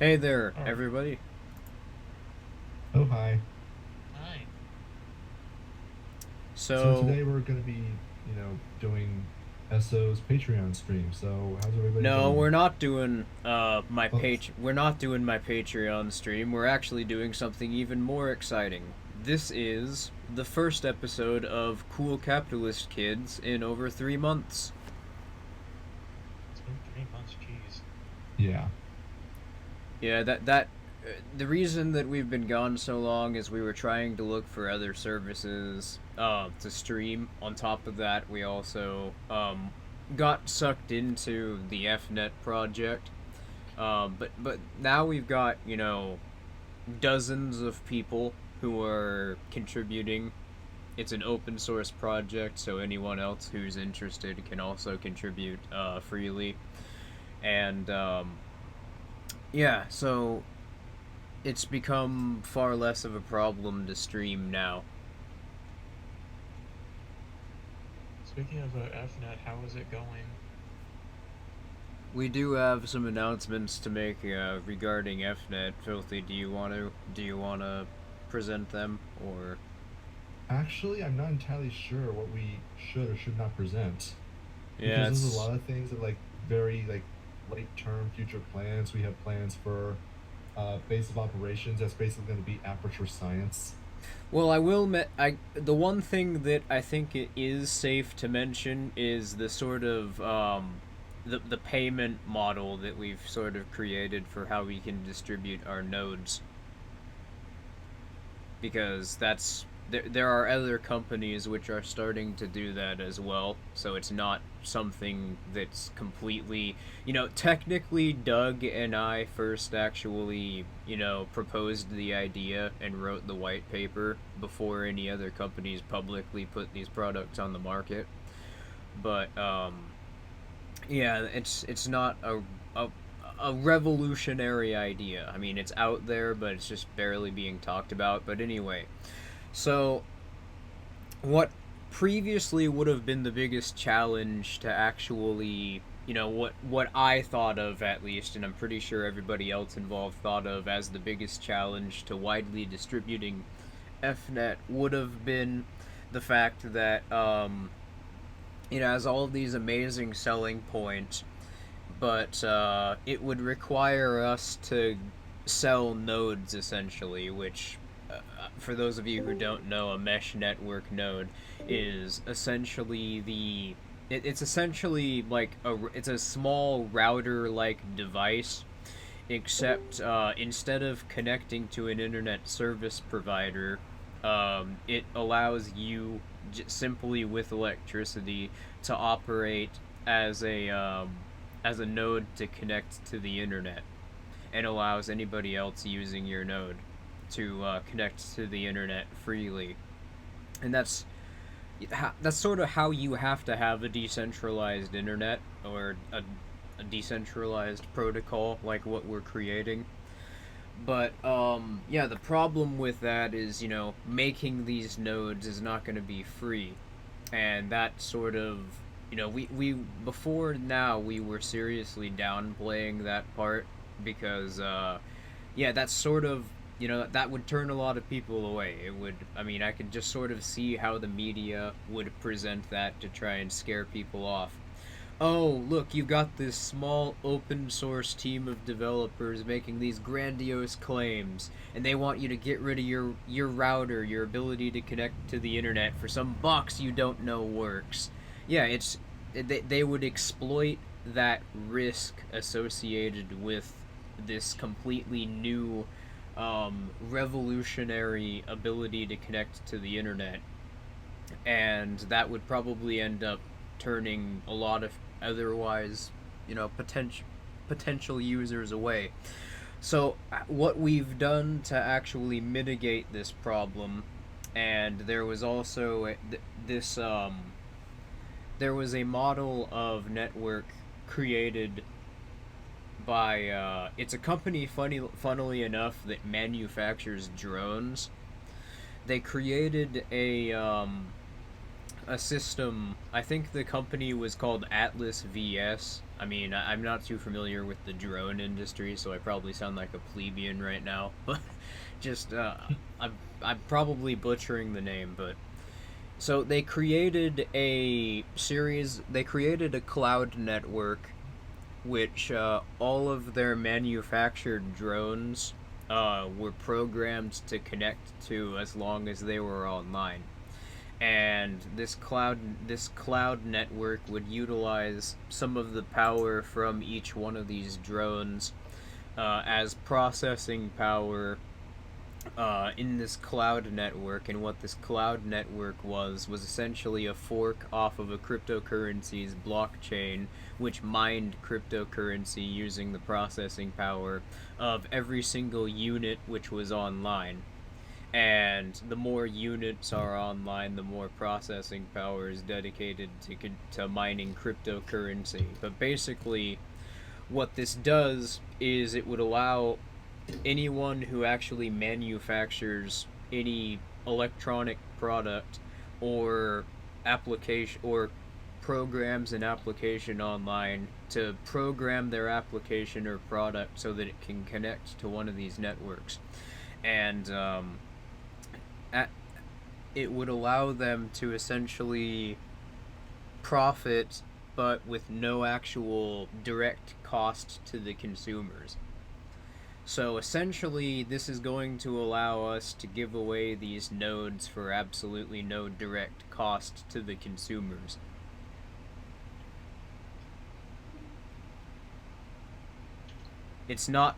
Hey there, All right. everybody. Oh, hi. Hi. So So, today we're going to be, doing SO's Patreon stream. So how's everybody no, doing? Oh, we're not doing my Patreon stream. We're actually doing something even more exciting. This is the first episode of Cool Capitalist Kids in over 3 months. It's been 3 months, jeez. yeah. Yeah, the reason that we've been gone so long is we were trying to look for other services to stream. On top of that, we also got sucked into the FNET project. But now we've got dozens of people who are contributing. It's an open source project, so anyone else who's interested can also contribute freely. And yeah, so it's become far less of a problem to stream now. Speaking of FNET, how is it going? We do have some announcements to make regarding FNET. Filthy, do you wanna present them or? Actually, I'm not entirely sure what we should or should not present Yeah, because there's a it's lot of things that very late term future plans. We have plans for base of operations. That's basically going to be aperture science. well. I will. The one thing that I think it is safe to mention is the sort of the payment model that we've sort of created for how we can distribute our nodes, because there are other companies which are starting to do that as well. So it's not something that's completely, technically Doug and I first actually, proposed the idea and wrote the white paper before any other companies publicly put these products on the market. But yeah, it's not a revolutionary idea. I mean, it's out there, but it's just barely being talked about. But anyway, so what previously would have been the biggest challenge to actually, what I thought of at least, and I'm pretty sure everybody else involved thought of as the biggest challenge to widely distributing FNET would have been the fact that it has all of these amazing selling points, but it would require us to sell nodes essentially, which, for those of you who don't know, a mesh network node is essentially it's essentially like it's a small router like device, except instead of connecting to an internet service provider, it allows you simply with electricity to operate as a node to connect to the internet, and allows anybody else using your node to connect to the internet freely. And that's sort of how you have to have a decentralized internet, or a decentralized protocol like what we're creating. But yeah, the problem with that is, making these nodes is not going to be free, and that sort of, we before now we were seriously downplaying that part, because yeah, that's sort of, that would turn a lot of people away. It would, I mean, I could just sort of see how the media would present that to try and scare people off. Oh, look, you've got this small open source team of developers making these grandiose claims, and they want you to get rid of your router, your ability to connect to the internet for some box you don't know works. Yeah, they would exploit that risk associated with this completely new, revolutionary ability to connect to the internet, and that would probably end up turning a lot of otherwise, potential users away. So what we've done to actually mitigate this problem, and there was also this there was a model of network created by it's a company, funnily enough, that manufactures drones. They created a system. I think the company was called Atlas VS. I mean, I'm not too familiar with the drone industry, so I probably sound like a plebeian right now. But just, I'm probably butchering the name. But so they created a series. They created a cloud network, which all of their manufactured drones were programmed to connect to as long as they were online. And this cloud network would utilize some of the power from each one of these drones as processing power in this cloud network. And what this cloud network was essentially a fork off of a cryptocurrency's blockchain, which mined cryptocurrency using the processing power of every single unit which was online. And the more units are online, the more processing power is dedicated to mining cryptocurrency. But basically, what this does is it would allow anyone who actually manufactures any electronic product or application or programs an application online to program their application or product so that it can connect to one of these networks. And at, it would allow them to essentially profit, but with no actual direct cost to the consumers. So essentially, this is going to allow us to give away these nodes for absolutely no direct cost to the consumers. It's not.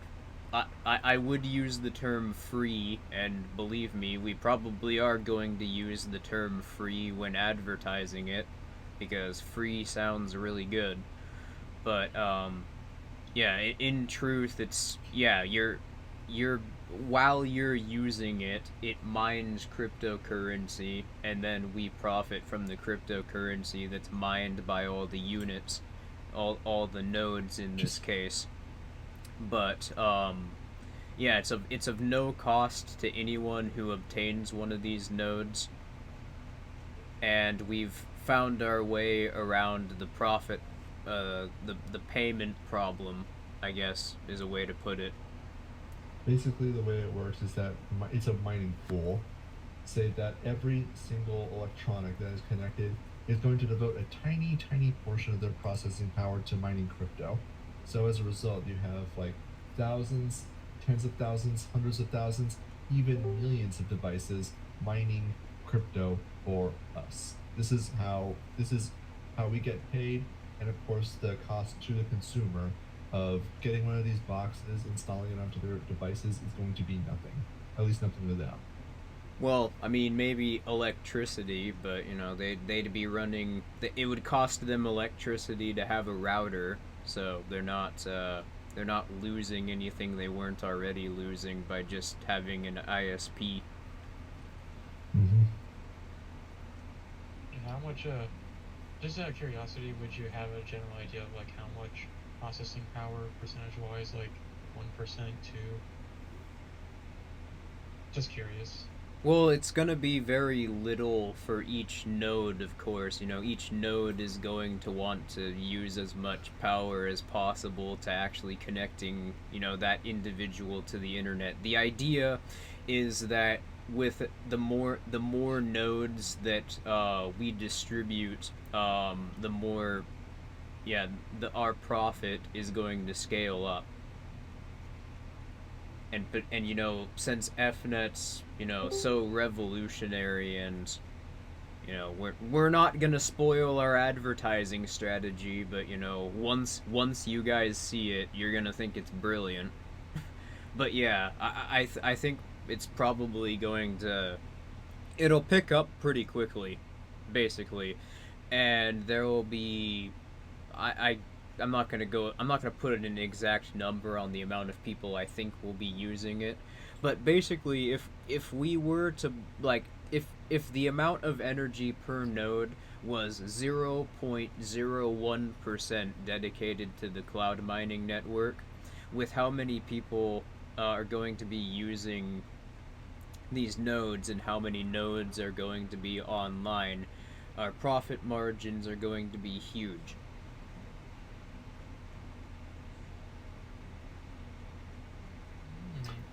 I would use the term free, and believe me, we probably are going to use the term free when advertising it, because free sounds really good. But yeah, in truth, it's yeah, you're while you're using it, it mines cryptocurrency, and then we profit from the cryptocurrency that's mined by all the units, all the nodes in this Just case. But yeah, it's of no cost to anyone who obtains one of these nodes, and we've found our way around the profit, the payment problem, I guess is a way to put it. basically the way it works is that it's a mining pool. Say that every single electronic that is connected is going to devote a tiny, tiny portion of their processing power to mining crypto. So as a result, you have like thousands, tens of thousands, hundreds of thousands, even millions of devices mining crypto for us. This is how we get paid, and of course the cost to the consumer of getting one of these boxes, installing it onto their devices is going to be nothing. At least nothing to them. Well, I mean, maybe electricity, but they'd be running. It would cost them electricity to have a router, so they're not losing anything they weren't already losing by just having an ISP. Mm-hmm. And how much, just out of curiosity, would you have a general idea of like how much processing power percentage-wise, like 1%, 2? Just curious. Well, it's going to be very little for each node, of course. Each node is going to want to use as much power as possible to actually connecting, that individual to the internet. The idea is that with the more nodes that we distribute, the more, yeah, our profit is going to scale up. And since FNET's so revolutionary, and we're not gonna spoil our advertising strategy, but once you guys see it, you're gonna think it's brilliant. But yeah, I think it's probably going to, it'll pick up pretty quickly, basically, and there will be, I I'm not gonna put an exact number on the amount of people I think will be using it, but basically, if we were to, like, if the amount of energy per node was 0.01% dedicated to the cloud mining network, with how many people are going to be using these nodes and how many nodes are going to be online, Our profit margins are going to be huge.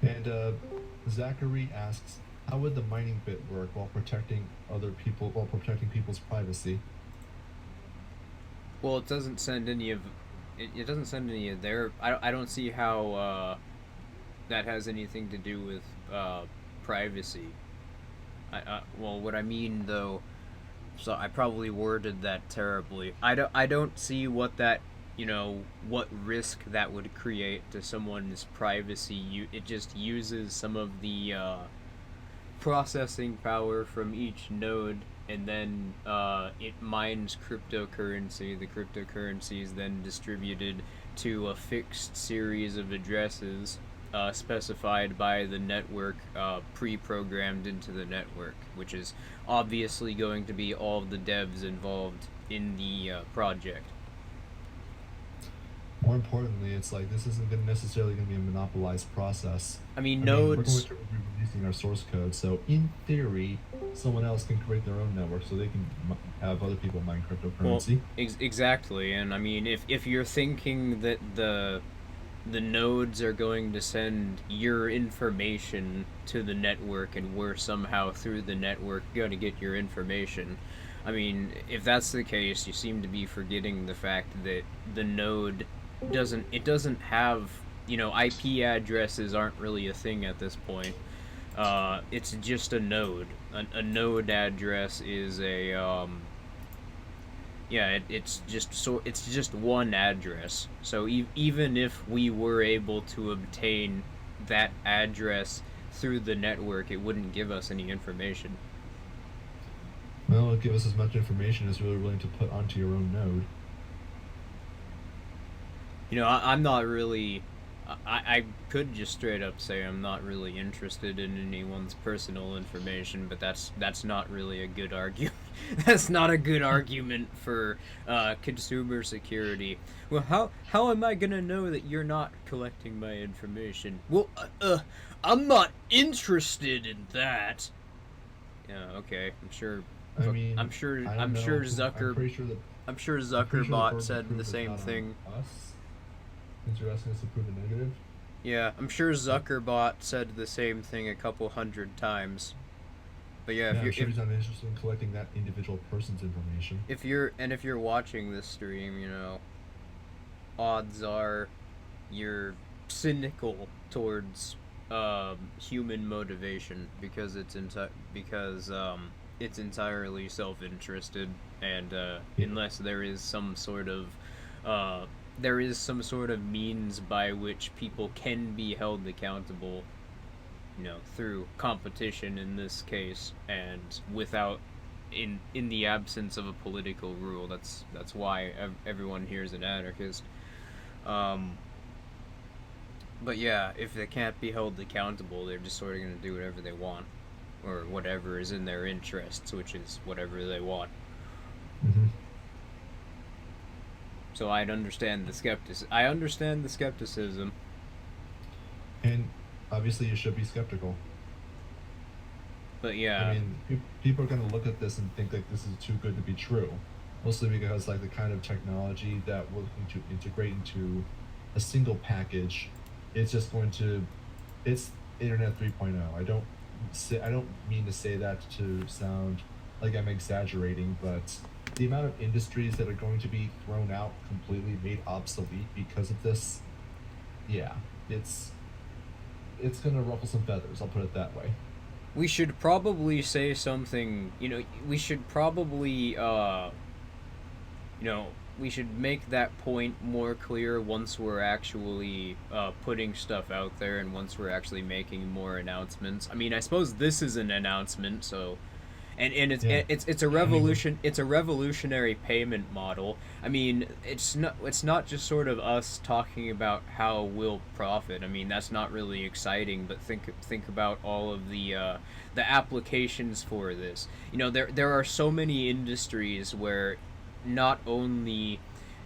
And Zachary asks, how would the mining bit work while protecting people's privacy? Well, it doesn't send any of their. I don't see how that has anything to do with privacy. Well, what I mean though, so I probably worded that terribly. I don't see what that, what risk that would create to someone's privacy. It just uses some of the processing power from each node, and then it mines cryptocurrency. The cryptocurrency is then distributed to a fixed series of addresses specified by the network, pre-programmed into the network, which is obviously going to be all of the devs involved in the project. More importantly, it's like this isn't necessarily going to be a monopolized process. I mean, we're nodes. going to be releasing our source code, so in theory, someone else can create their own network, so they can have other people mine cryptocurrency. Well, exactly, and I mean, if you're thinking that the nodes are going to send your information to the network, and we're somehow through the network going to get your information. I mean, if that's the case, you seem to be forgetting the fact that the node doesn't have, IP addresses aren't really a thing at this point. It's just a node. A node address is a it's just one address. So even if we were able to obtain that address through the network, it wouldn't give us any information. Well, it'll give us as much information as you're willing to put onto your own node. I'm not really. I could just straight up say I'm not really interested in anyone's personal information, but that's not really a good argument. That's not a good argument for consumer security. Well, how am I gonna know that you're not collecting my information? Well, I'm not interested in that. Yeah, okay. I'm sure Zuckerbot said the same thing. Since you're asking us to prove a negative? Yeah, I'm sure Zuckerbot said the same thing a couple hundred times. But yeah, I'm sure he's not interested in collecting that individual person's information. If you're watching this stream, odds are you're cynical towards human motivation, because it's entirely self-interested, and unless there is some sort of means by which people can be held accountable, through competition in this case, and without in the absence of a political rule. That's why everyone here is an anarchist. But yeah, if they can't be held accountable, they're just sort of going to do whatever they want, or whatever is in their interests, which is whatever they want. Mm-hmm. So I understand the skepticism. And obviously you should be skeptical. But yeah. I mean, people are going to look at this and think like this is too good to be true. Mostly because like the kind of technology that we're looking to integrate into a single package, it's Internet 3.0. I don't mean to say that to sound like I'm exaggerating, but the amount of industries that are going to be thrown out, completely made obsolete because of this, yeah, it's going to ruffle some feathers, I'll put it that way. We should probably say something, we should probably, we should make that point more clear once we're actually putting stuff out there, and once we're actually making more announcements. I mean, I suppose this is an announcement, so... And it's a revolution. It's a revolutionary payment model. I mean, it's not just sort of us talking about how we'll profit. I mean, that's not really exciting. But think about all of the applications for this. There are so many industries where not only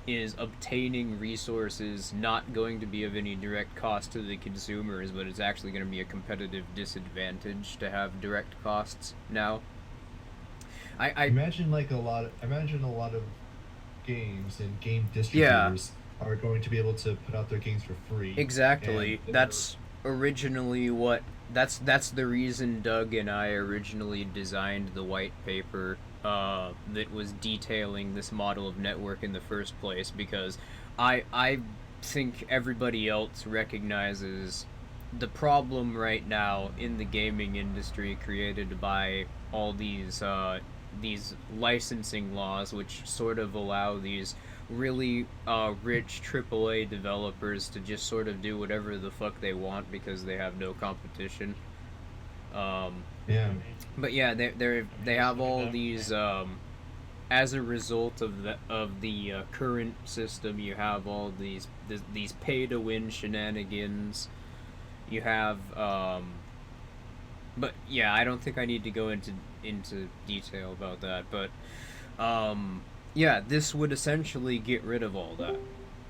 is obtaining resources not going to be of any direct cost to the consumers, but it's actually going to be a competitive disadvantage to have direct costs now. Imagine a lot of games and game Yeah, distributors are going to be able to put out their games for free, and exactly. That's originally what that's the reason Doug and I originally designed the white paper that was detailing this model of network in the first place, because I think everybody else recognizes the problem right now in the gaming industry created by all these licensing laws, which sort of allow these really rich AAA developers to just sort of do whatever the fuck they want because they have no competition. Um, yeah, but yeah, they Just have look at all that. these as a result of the current system. You have all these pay to win shenanigans. You have but yeah, I don't think I need to go into detail about that. But yeah, this would essentially get rid of all that,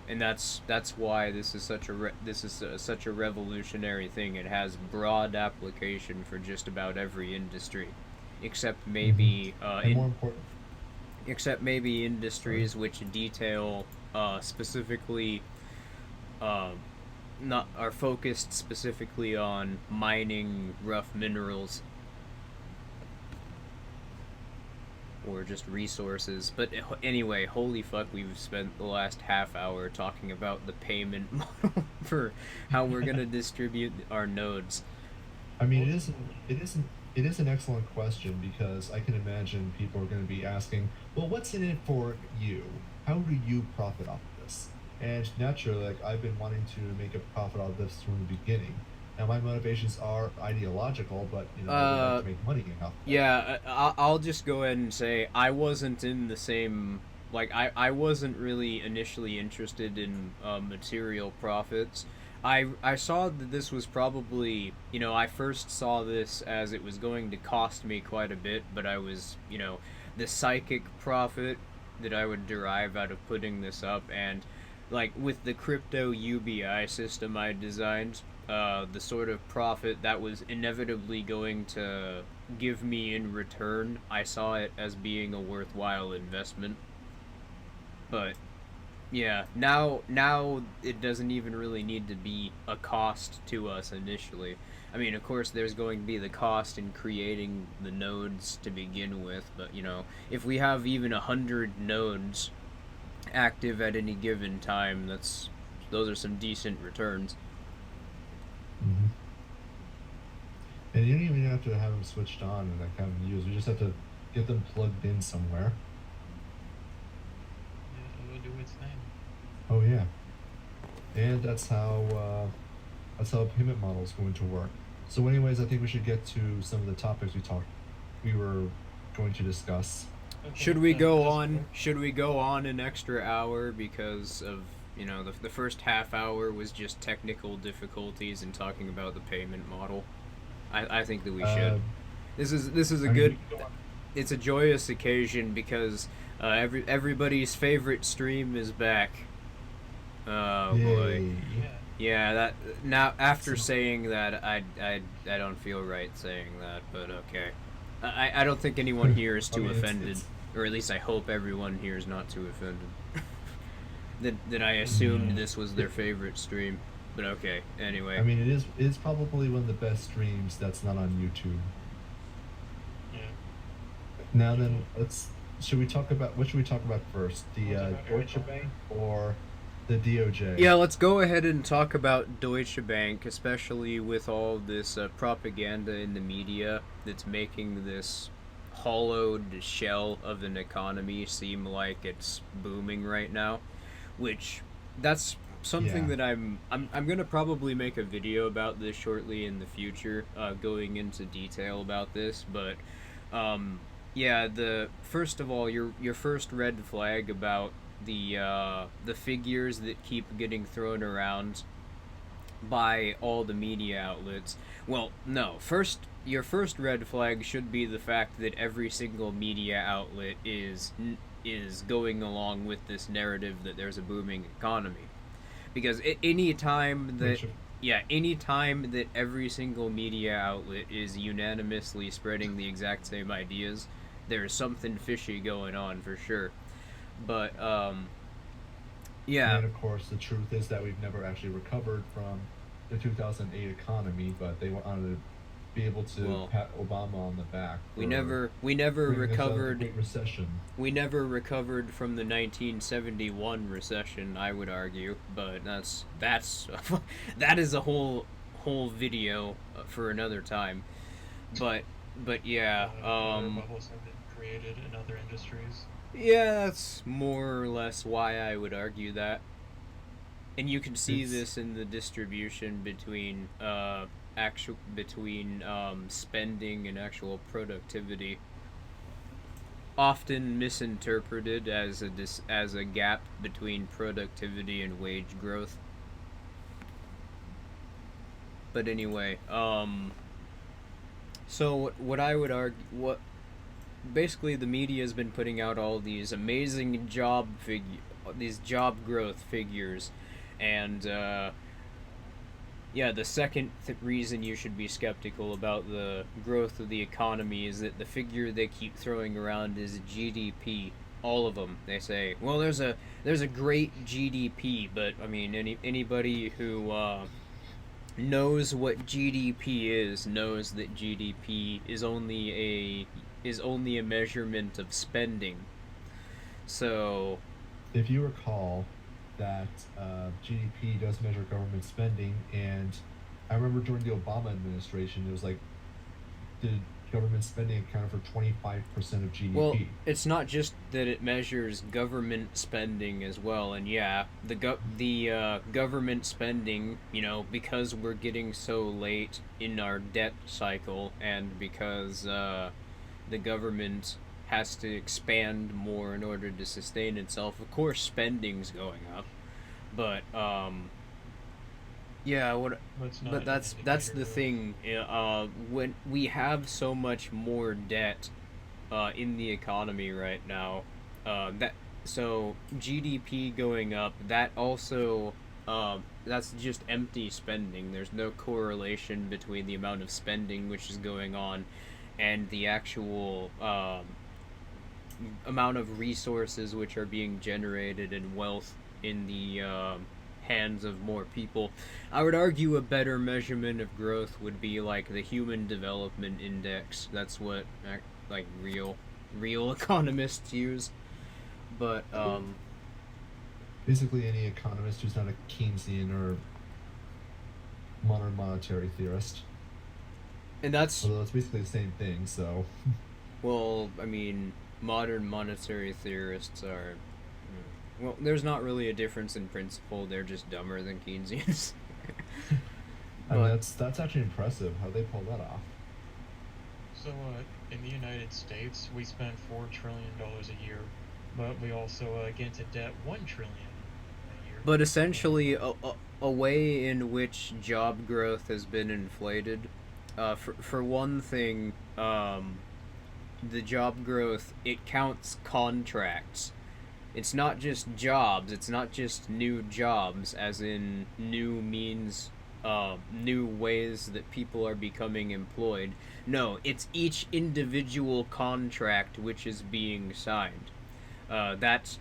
and that's why this is such a revolutionary thing. It has broad application for just about every industry, except hmm maybe and more important. Sorry. industries which detail specifically uh, not are focused specifically on mining rough minerals or just resources. But anyway, holy fuck, we've spent the last half hour talking about the payment model for how we're gonna distribute our nodes. I mean, Ultimately, it is an excellent question because I can imagine people are going to be asking, well, what's in it for you? How do you profit off of this? And naturally, like I've been wanting to make a profit out of this from the beginning. Now, my motivations are ideological, but I would like Uh, to make money off of it. yeah, I'll just go ahead and say I wasn't in the same. Like, I wasn't really initially interested in material profits. I saw that this was probably, I first saw this as it was going to cost me quite a bit, but I was, the psychic profit that I would derive out of putting this up, and like with the crypto UBI system I designed, the sort of profit that was inevitably going to give me in return, I saw it as being a worthwhile investment. But yeah, now it doesn't even really need to be a cost to us initially. I mean, of course, there's going to be the cost in creating the nodes to begin with, but if we have even 100 nodes active at any given time, those are some decent returns. hmm And you don't even have to have them switched on and like have them used. You just have to get them plugged in somewhere. yeah, it will do its thing. Oh yeah, and that's how a payment model is going to work. So, anyways, I think we should get to some of the topics we were going to discuss. Okay, Should we go just on? Should we go on an extra hour because of the first half hour was just technical difficulties and talking about the payment model. I think that we should. Uh, This is a I mean, we good. can go on. It's a joyous occasion because everybody's favorite stream is back. Oh boy. Yay! yeah. Yeah, that now after So, saying that, I don't feel right saying that, but okay. I don't think anyone here is I too mean, offended, or at least I hope everyone here is not too offended. that I Yeah. assumed this was their favorite stream, but okay. I Anyway, mean, it is probably one of the best streams that's not on YouTube. Yeah. Now So then, let's. Should we talk about what should we talk about first? The we'll talk about Deutsche Aerodrome. Bank or the DOJ? yeah, let's go ahead and talk about Deutsche Bank, especially with all this propaganda in the media that's making this hollowed shell of an economy seem like it's booming right now, which that's something Yeah. that I'm gonna probably make a video about this shortly in the future, going into detail about this. But yeah, the first of all, your first red flag about the figures that keep getting thrown around by all the media outlets. Well, no. Your first red flag should be the fact that every single media outlet is going along with this narrative that there's a booming economy. Because any time that Which yeah, any time that every single media outlet is unanimously spreading the exact same ideas, there's something fishy going on for sure. But yeah, And of course, the truth is that we've never actually recovered from the 2008 economy, but they wanted to be able to Well, pat Obama on the back for we never bringing us out of the recovered. Great Recession. We never recovered from the 1971 recession, I would argue, but that's that is a whole video for another time. But yeah, Other bubbles have been created in other industries. yeah, that's more or less why I would argue that. And you can see It's this in the distribution between spending and actual productivity, often misinterpreted as a gap between productivity and wage growth. But anyway, so what I would argue, what basically the media has been putting out all these amazing these job growth figures, and yeah, the second reason you should be skeptical about the growth of the economy is that the figure they keep throwing around is GDP. All of them, they say, well, there's a great GDP, but I mean, anybody who knows what GDP is knows that GDP is only a measurement of spending. So if you recall that GDP does measure government spending, and I remember during the Obama administration, it was like the government spending accounted for 25% of GDP. well, it's not just that it measures government spending as well, and yeah, the government spending, because we're getting so late in our debt cycle, and because the government has to expand more in order to sustain itself. Of course, spending's going up, but yeah, but that's the thing. When we have so much more debt in the economy right now, that so GDP going up, that also that's just empty spending. There's no correlation between the amount of spending which is going on and the actual amount of resources which are being generated and wealth in the hands of more people. I would argue a better measurement of growth would be like the Human Development Index. That's what like real economists use. But basically, any economist who's not a Keynesian or modern monetary theorist. and that's Although it's basically the same thing, so. well, I mean, modern monetary theorists are. Well, there's not really a difference in principle. They're just dumber than Keynesians. I mean, that's actually impressive how they pull that off. So, in the United States, we spend $4 trillion a year, but we also get into debt $1 trillion a year. But essentially, a way in which job growth has been inflated. For one thing, the job growth, it counts contracts. It's not just jobs. It's not just new jobs, as in new means, new ways that people are becoming employed. No, it's each individual contract which is being signed. That's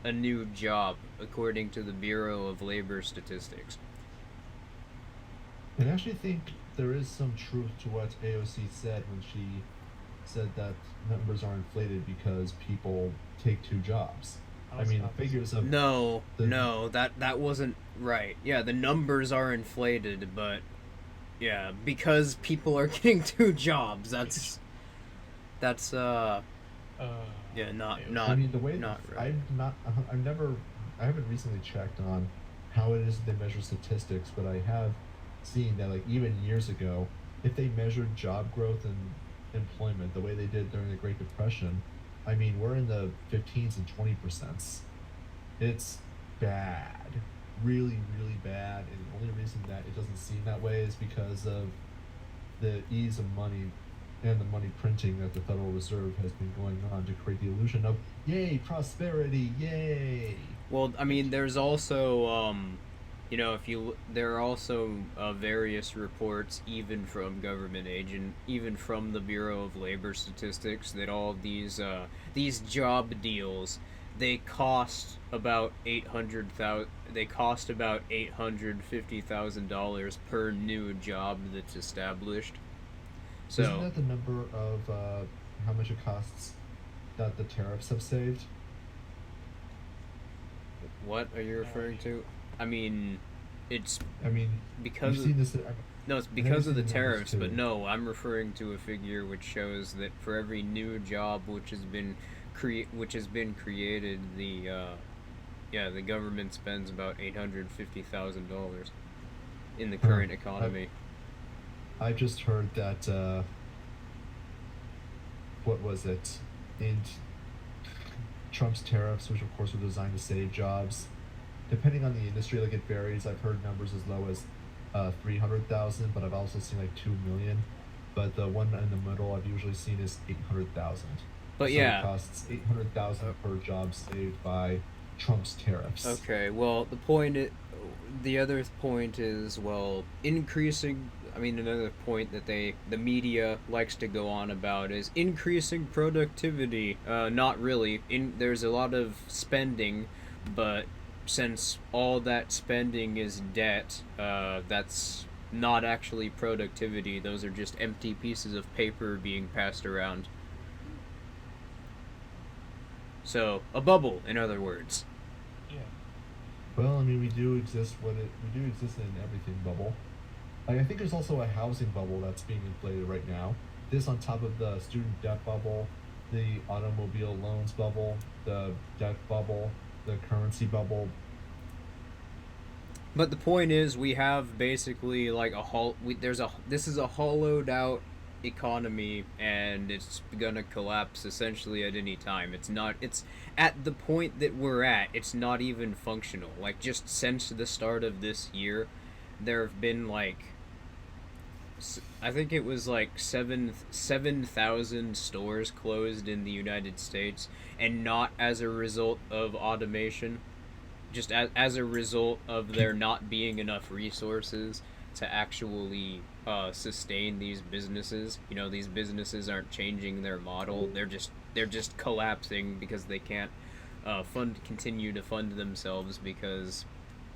a new job, according to the Bureau of Labor Statistics. And I actually think there is some truth to what AOC said when she said that numbers are inflated because people take two jobs. I mean, the figures of No, that wasn't right. Yeah, the numbers are inflated, but yeah, because people are getting two jobs. That's yeah, I mean, the way not right. I haven't recently checked on how it is they measure statistics, but I have seen that, like, even years ago, if they measured job growth and employment the way they did during the Great Depression, I mean, we're in the 15s and 20%. It's bad, really, really bad, and the only reason that it doesn't seem that way is because of the ease of money and the money printing that the Federal Reserve has been going on to create the illusion of, yay, prosperity, yay. Well, I mean, there's also You know, there are also various reports, even from even from the Bureau of Labor Statistics, that all of these job deals, they cost about $850,000 per new job that's established. Isn't So, that the number of how much it costs that the tariffs have saved? what are you No referring idea. to? I mean, it's I mean, because you've of, seen this. no, it's I know you've because of seen the the numbers tariffs, but too. no, I'm referring to a figure which shows that for every new job which has been created, the government spends about $850,000 in the Huh. current I economy. I just heard that what was it? In Trump's tariffs, which of course were designed to save jobs, depending on the industry, like it varies. I've heard numbers as low as 300,000, but I've also seen like 2 million. But the one in the middle I've usually seen is 800,000. But So it yeah, costs 800,000 uh, per job saved by Trump's tariffs. okay. Well, the other point is, well, increasing. I mean, another point that the media likes to go on about is increasing productivity. Not really. There's a lot of spending, but since all that spending is debt, that's not actually productivity. Those are just empty pieces of paper being passed around. So, a bubble, in other words. Yeah. Well, I mean, we do exist in an everything bubble. Like, I think there's also a housing bubble that's being inflated right now. This on top of the student debt bubble, the automobile loans bubble, the debt bubble, the currency bubble. But the point is, we have basically like this is a hollowed out economy, and it's gonna collapse essentially at any time. It's at the point that we're at, it's not even functional. Like, just since the start of this year, there have been like, I think it was like 7,000 stores closed in the United States, and not as a result of automation, just as a result of there People, not being enough resources to actually sustain these businesses. You know, these businesses aren't changing their model. They're just collapsing because they can't continue to fund themselves because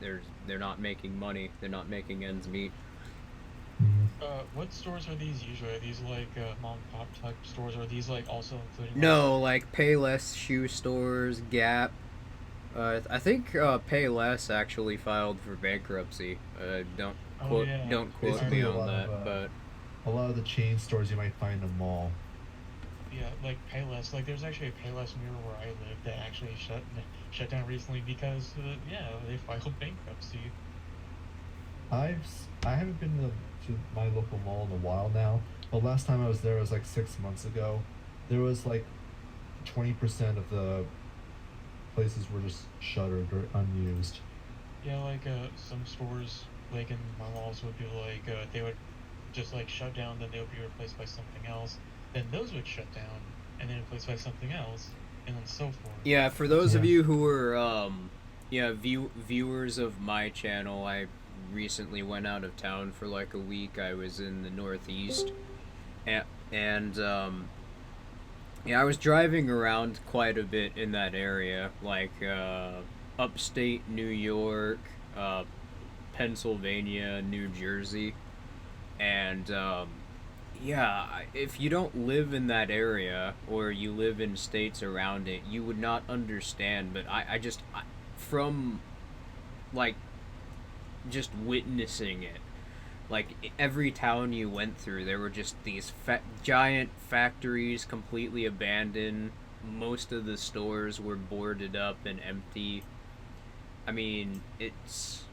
they're not making money. They're not making ends meet. Mhm. What stores are these usually? Are these like mom and pop type stores? Or are these like also including like No, like Payless shoe stores, Gap. I think Payless actually filed for bankruptcy. oh yeah, Don't I quote me Basically, remember on that, but a lot of the chain stores you might find in a mall. yeah, like Payless. Like there's actually a Payless near where I live that actually shut down recently because yeah, they filed bankruptcy. I haven't been to my local mall in a while now. The last time I was there was like 6 months ago. There was like 20% of the places were just shuttered or unused. Yeah, like some stores like in my malls would be like they would just like shut down, then they would be replaced by something else. Then those would shut down and then replaced by something else, and then so forth. yeah, for those of Yeah. you who are viewers of my channel, I recently went out of town for like a week. I was in the Northeast, and yeah, I was driving around quite a bit in that area, like upstate New York, uh, Pennsylvania, New Jersey, and yeah, if you don't live in that area or you live in states around it, you would not understand. But from like just witnessing it, like every town you went through, there were just these giant factories completely abandoned. Most of the stores were boarded up and empty. I mean, it's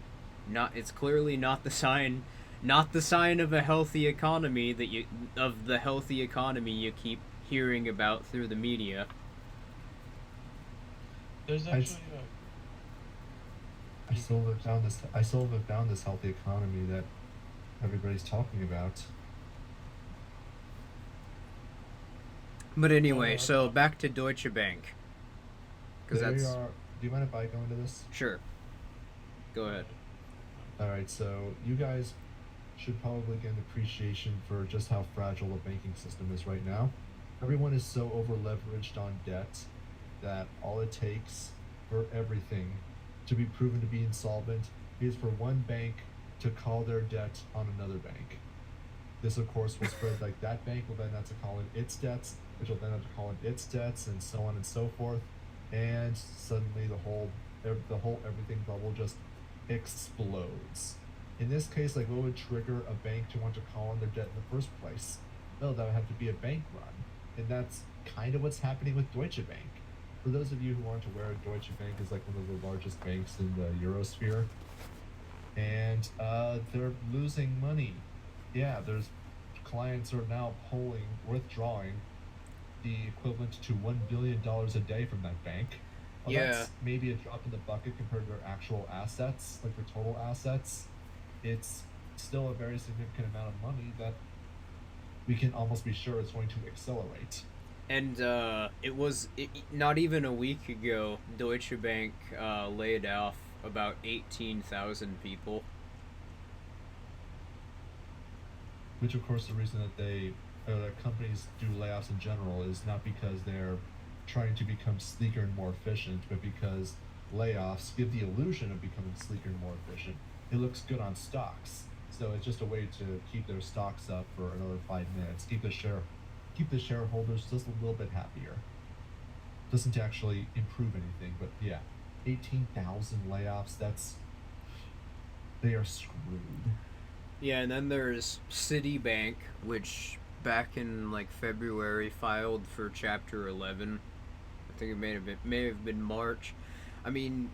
clearly not the sign of a healthy economy of the healthy economy you keep hearing about through the media. There's I, actually I you go still haven't first. found this. I still haven't found this healthy economy that everybody's talking about. But anyway, Uh, so back to Deutsche Bank, because They that's are. Do you mind if I go into this? sure. Go go ahead. ahead. All right, so you guys should probably get an appreciation for just how fragile the banking system is right now. Everyone is so over leveraged on debt that all it takes for everything to be proven to be insolvent is for one bank to call their debt on another bank. This, of course, will spread like that bank will then have to call in its debts, which will then have to call in its debts, and so on and so forth. And suddenly the whole everything bubble just explodes. In this case, like what would trigger a bank to want to call on their debt in the first place? Well, that would have to be a bank run. And that's kind of what's happening with Deutsche Bank. For those of you who aren't aware, Deutsche Bank is like one of the largest banks in the Eurosphere. And they're losing money. Yeah, there's clients are now withdrawing the equivalent to $1 billion a day from that bank. Well, Yeah. that's maybe a drop in the bucket compared to their actual assets, like their total assets. It's still a very significant amount of money that we can almost be sure it's going to accelerate. And not even a week ago, Deutsche Bank laid off about 18,000 people. Which, of course, the reason that companies do layoffs in general is not because they're trying to become sleeker and more efficient, but because layoffs give the illusion of becoming sleeker and more efficient. It looks good on stocks, so it's just a way to keep their stocks up for another 5 minutes, keep the shareholders just a little bit happier. Doesn't actually improve anything, but yeah, 18,000 layoffs. They are screwed. Yeah, and then there's Citibank, which back in like February filed for Chapter 11. I think it may have been March. I mean,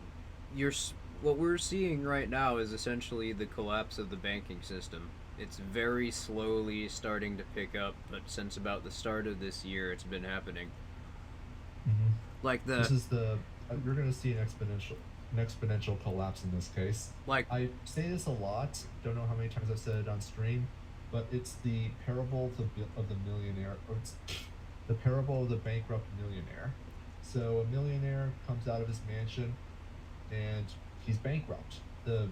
what we're seeing right now is essentially the collapse of the banking system. It's very slowly starting to pick up, but since about the start of this year, it's been happening. Mm-hmm. Like You're going to see an exponential collapse in this case. like I say this a lot. Don't know how many times I've said it on stream, but it's the parable of the millionaire, or it's the parable of the bankrupt millionaire. So a millionaire comes out of his mansion, and he's bankrupt. The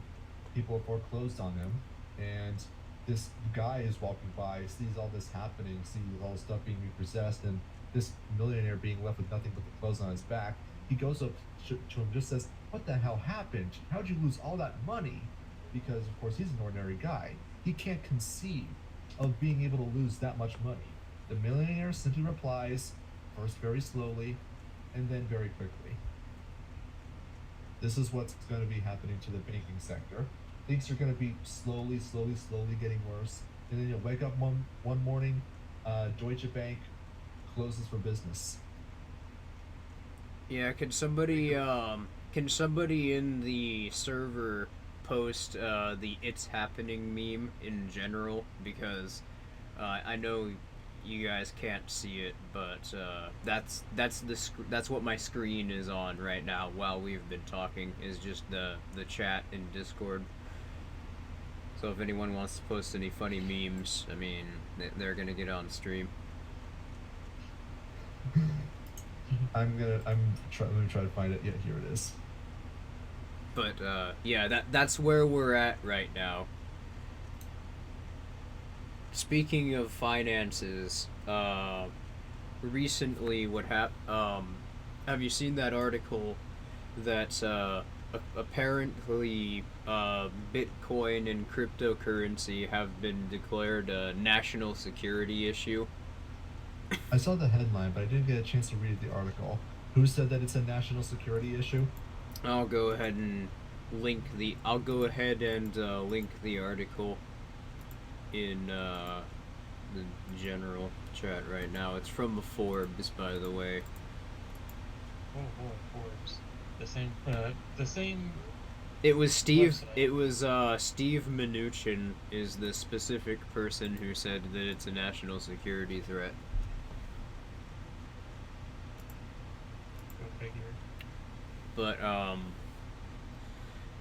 people have foreclosed on him, and this guy is walking by, sees all this happening, sees all this stuff being repossessed, and this millionaire being left with nothing but the clothes on his back. He goes up to him, just says, "What the hell happened? How'd you lose all that money?" Because, of course, he's an ordinary guy. He can't conceive of being able to lose that much money. The millionaire simply replies, first very slowly, and then very quickly. This is what's going to be happening to the banking sector. Things are going to be slowly getting worse. And then you'll wake up one morning, Deutsche Bank closes for business. Yeah, can somebody in the server post the "It's Happening" meme in general, because I know you guys can't see it, but that's what my screen is on right now while we've been talking, is just the chat in Discord. So if anyone wants to post any funny memes, I mean, they're gonna get on stream. Let me try to find it. Yeah, here it is. But yeah, that's where we're at right now. Speaking of finances, recently have you seen that article that apparently Bitcoin and cryptocurrency have been declared a national security issue? I saw the headline, but I didn't get a chance to read the article. Who said that it's a national security issue? I'll go ahead and link the article in the general chat right now. It's from the Forbes, by the way. Oh, Forbes. The same. It was Steve. Website. It was Steve Mnuchin is the specific person who said that it's a national security threat. Go figure. But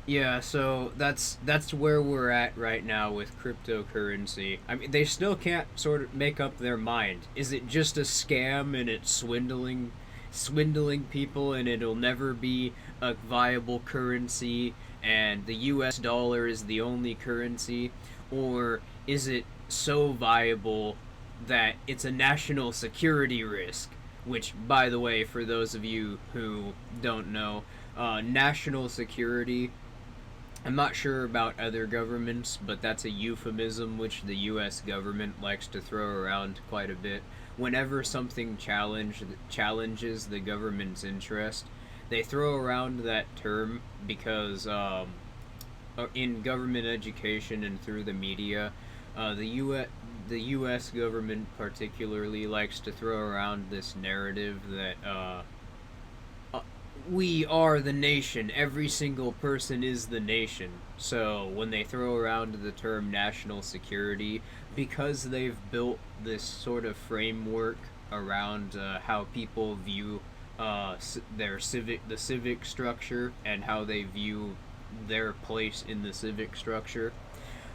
yeah, so that's where we're at right now with cryptocurrency. I mean, they still can't sort of make up their mind. Is it just a scam and it's swindling people, and it'll never be a viable currency and the US dollar is the only currency, or is it so viable that it's a national security risk? Which, by the way, for those of you who don't know, national security, I'm not sure about other governments, but that's a euphemism which the US government likes to throw around quite a bit. Whenever something challenges the government's interest, they throw around that term because in government education and through the media, the U.S. government particularly likes to throw around this narrative that we are the nation. Every single person is the nation. So when they throw around the term national security, because they've built this sort of framework around how people view the civic structure and how they view their place in the civic structure.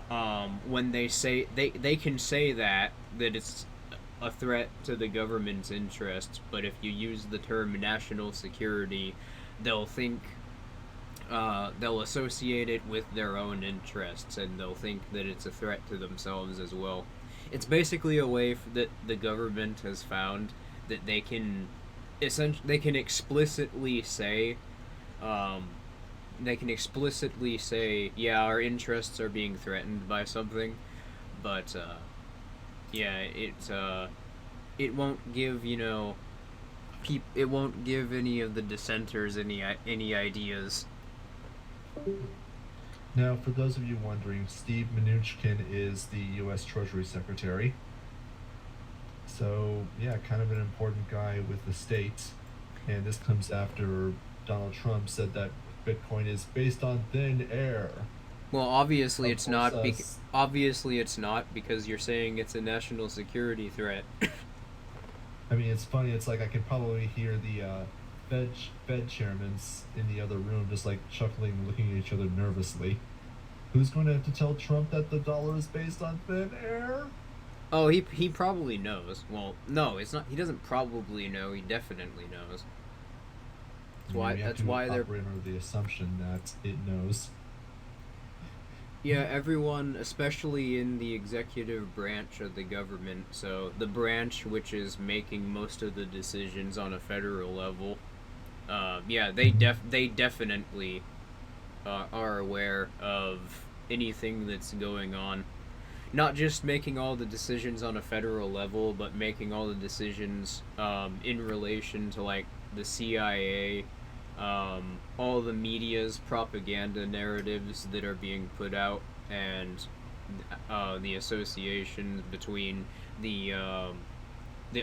When they can say that it's a threat to the government's interests, but if you use the term national security, they'll think they'll associate it with their own interests, and they'll think that it's a threat to themselves as well. It's basically a way that the government has found that they can explicitly say um, yeah, our interests are being threatened by something, but yeah, it won't give it won't give any of the dissenters any ideas. Now, for those of you wondering, Steve Mnuchin is the U.S. Treasury Secretary. So, yeah, kind of an important guy with the states. And this comes after Donald Trump said that Bitcoin is based on thin air. Well, obviously Of it's course, not. Obviously it's not, because you're saying it's a national security threat. I mean, it's funny. It's like I can probably hear the Fed chairmen in the other room just like chuckling, looking at each other nervously. Who's going to have to tell Trump that the dollar is based on thin air? Oh, he probably knows. Well, no, it's not. He doesn't probably know. He definitely knows. That's why they're operate under the assumption that it knows. Yeah, everyone, especially in the executive branch of the government, so the branch which is making most of the decisions on a federal level, yeah, they definitely are aware of anything that's going on. Not just making all the decisions on a federal level, but making all the decisions in relation to like the CIA, all the media's propaganda narratives that are being put out, and the association between the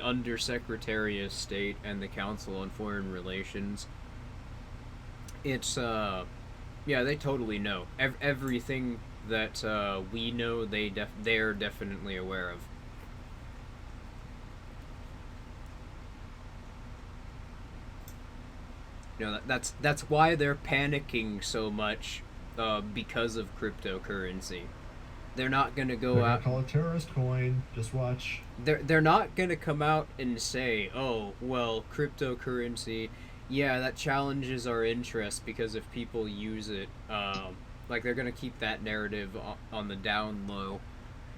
Undersecretary of State and the Council on Foreign Relations. It's yeah, they totally know everything that we know. They're definitely aware of. That's why they're panicking so much because of cryptocurrency. They're not gonna They're go gonna out. call it terrorist coin. Just watch. They're not gonna come out and say, "Oh, well, cryptocurrency, yeah, that challenges our interest because if people use it, like they're gonna keep that narrative on the down low.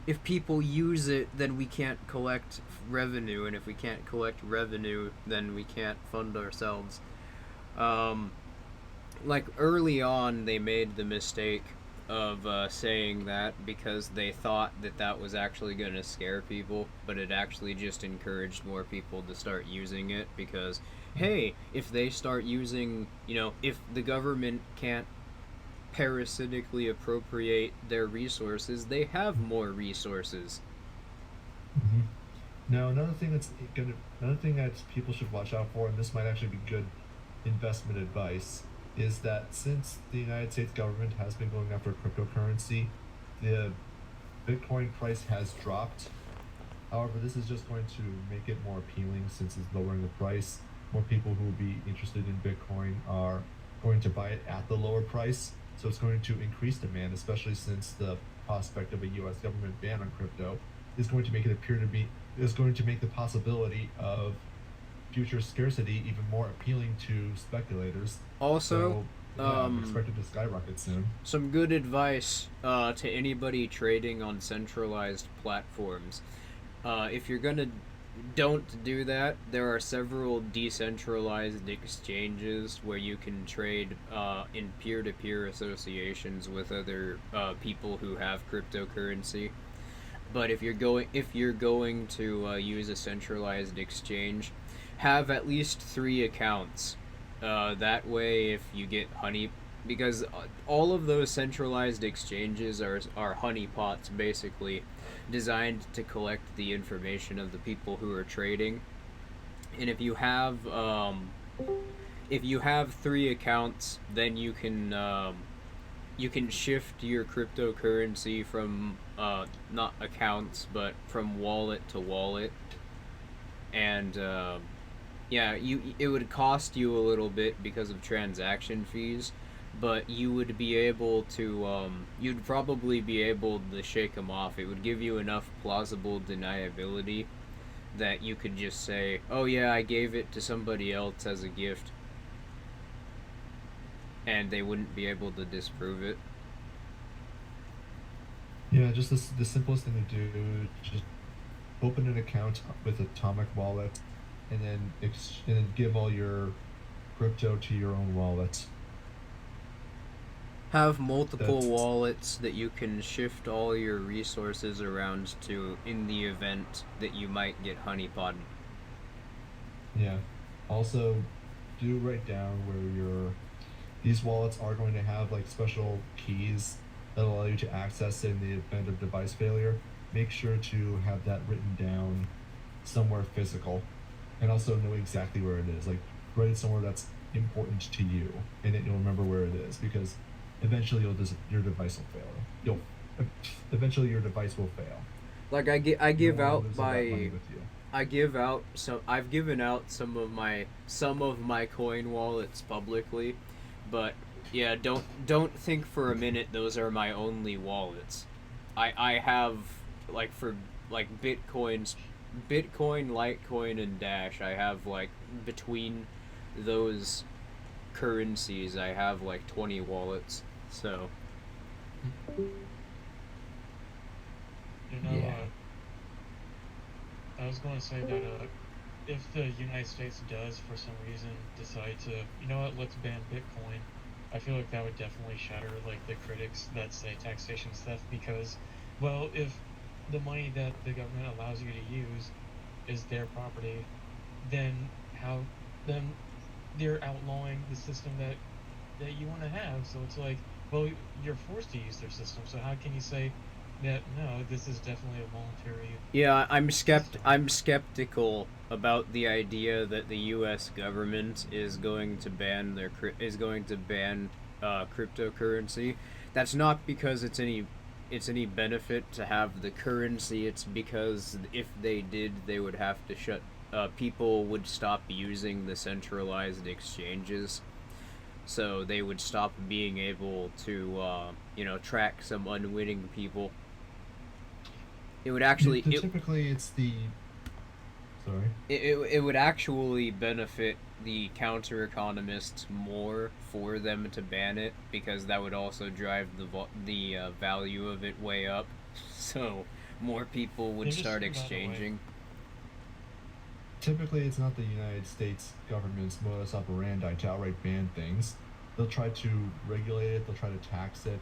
If people use it, then we can't collect revenue, and if we can't collect revenue, then we can't fund ourselves." Um, like early on, they made the mistake of saying that because they thought that that was actually going to scare people, but it actually just encouraged more people to start using it because, hey, if they start using, if the government can't parasitically appropriate their resources, they have more resources. Mm-hmm. Now, another thing that people should watch out for, and this might actually be good investment advice, is that since the United States government has been going after cryptocurrency, the Bitcoin price has dropped. However, this is just going to make it more appealing since it's lowering the price. More people who will be interested in Bitcoin are going to buy it at the lower price. So it's going to increase demand, especially since the prospect of a US government ban on crypto is going to make the possibility of future scarcity even more appealing to speculators. Also, So Yeah, I'm expected to skyrocket soon. Some good advice to anybody trading on centralized platforms. If you're gonna don't do that, there are several decentralized exchanges where you can trade in peer-to-peer associations with other people who have cryptocurrency. But if you're going to use a centralized exchange, have at least 3 accounts. That way, if you get honey, because all of those centralized exchanges are honeypots basically, designed to collect the information of the people who are trading. And if you have 3 accounts, then you can shift your cryptocurrency from not accounts but from wallet to wallet, and yeah, it would cost you a little bit because of transaction fees, but you'd probably be able to shake them off. It would give you enough plausible deniability that you could just say, "Oh yeah, I gave it to somebody else as a gift," and they wouldn't be able to disprove it. Yeah, just the simplest thing to do, just open an account with Atomic Wallet, and then give all your crypto to your own wallet. Have multiple That's wallets that you can shift all your resources around to in the event that you might get honeypotted. Yeah. Also, do write down where these wallets are going to have like special keys that allow you to access it in the event of device failure. Make sure to have that written down somewhere physical, and also know exactly where it is. Like, write it somewhere that's important to you, and then you'll remember where it is, because eventually your device will fail. Eventually your device will fail. Like I You give don't want to out lose all that money my with you. I've given out some of my coin wallets publicly, but yeah, don't think for a minute those are my only wallets. I have, like, for like Bitcoin, Litecoin, and Dash. I have, like, between those currencies, I have like 20 wallets. So You know, Yeah. I was going to say that if the United States does, for some reason, decide to, you know what, let's ban Bitcoin, I feel like that would definitely shatter like the critics that say taxation is theft, because, well, if the money that the government allows you to use is their property, then then they're outlawing the system that you want to have. So it's like, well, you're forced to use their system. So how can you say that no, this is definitely a voluntary yeah, system? I'm skeptical about the idea that the U.S. government is going to ban cryptocurrency. That's not because it's any benefit to have the currency. It's because if they did, they would have to shut. People would stop using the centralized exchanges, so they would stop being able to track some unwitting people. It would actually Typically, it's the sorry. it would actually benefit the counter economists more for them to ban it, because that would also drive the value of it way up. So more people They're would just start screwed either way. exchanging. Typically, it's not the United States government's modus operandi to outright ban things. They'll try to regulate it, they'll try to tax it,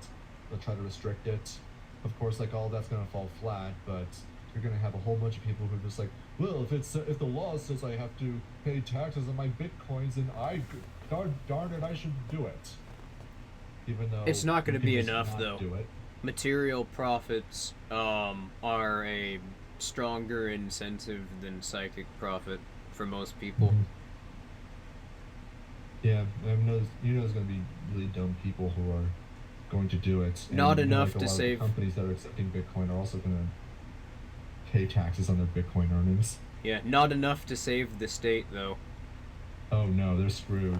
they'll try to restrict it. Of course, like, all that's gonna fall flat, but you're gonna have a whole bunch of people who are just like, well, if the law says I have to pay taxes on my bitcoins, then darn it, I should do it. Even though It's not going you to can be just enough, not though. do it. Material profits are a stronger incentive than psychic profit for most people. Mhm. Yeah, there's gonna be really dumb people who are going to do it, Not and enough like a to lot of the save. companies that are accepting Bitcoin are also gonna pay taxes on their Bitcoin earnings. Yeah, not enough to save the state, though. Oh no, they're screwed.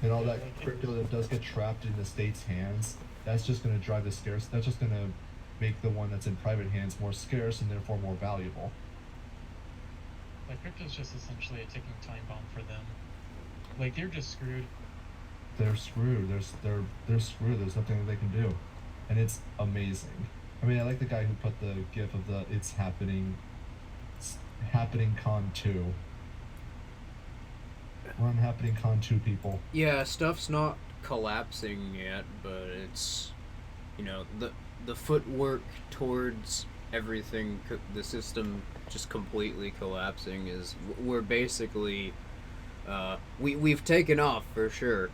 And all Yeah, that like crypto that does get trapped in the state's hands, that's just gonna drive the scarce. That's just gonna make the one that's in private hands more scarce and therefore more valuable. crypto's just essentially a ticking time bomb for them. Like they're just screwed. they're screwed. They're screwed. There's nothing that they can do, and it's amazing. I mean, I like the guy who put the gif of the "It's happening con 2." Run happening con 2, people. Yeah, stuff's not collapsing yet, but it's, the footwork towards everything, the system just completely collapsing is, we're basically, we've taken off for sure.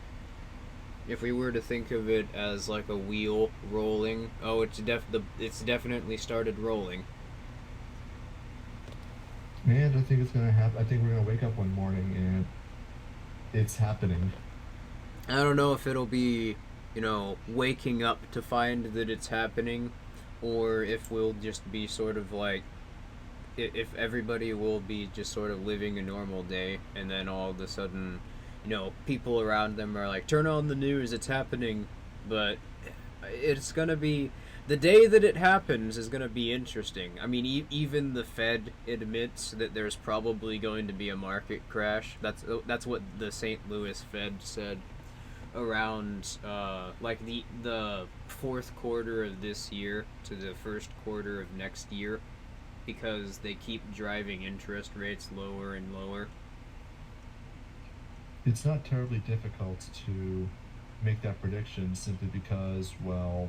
If we were to think of it as like a wheel rolling, it's definitely started rolling. And I think it's gonna happen. I think we're gonna wake up one morning and it's happening. I don't know if it'll be, waking up to find that it's happening, or if we'll just be sort of like, if everybody will be just sort of living a normal day, and then all of a sudden, people around them are like, turn on the news, it's happening. But it's gonna be, the day that it happens is gonna be interesting. I mean, even the Fed admits that there's probably going to be a market crash. That's what the St. Louis Fed said around like the fourth quarter of this year to the first quarter of next year, because they keep driving interest rates lower and lower. It's not terribly difficult to make that prediction simply because, well,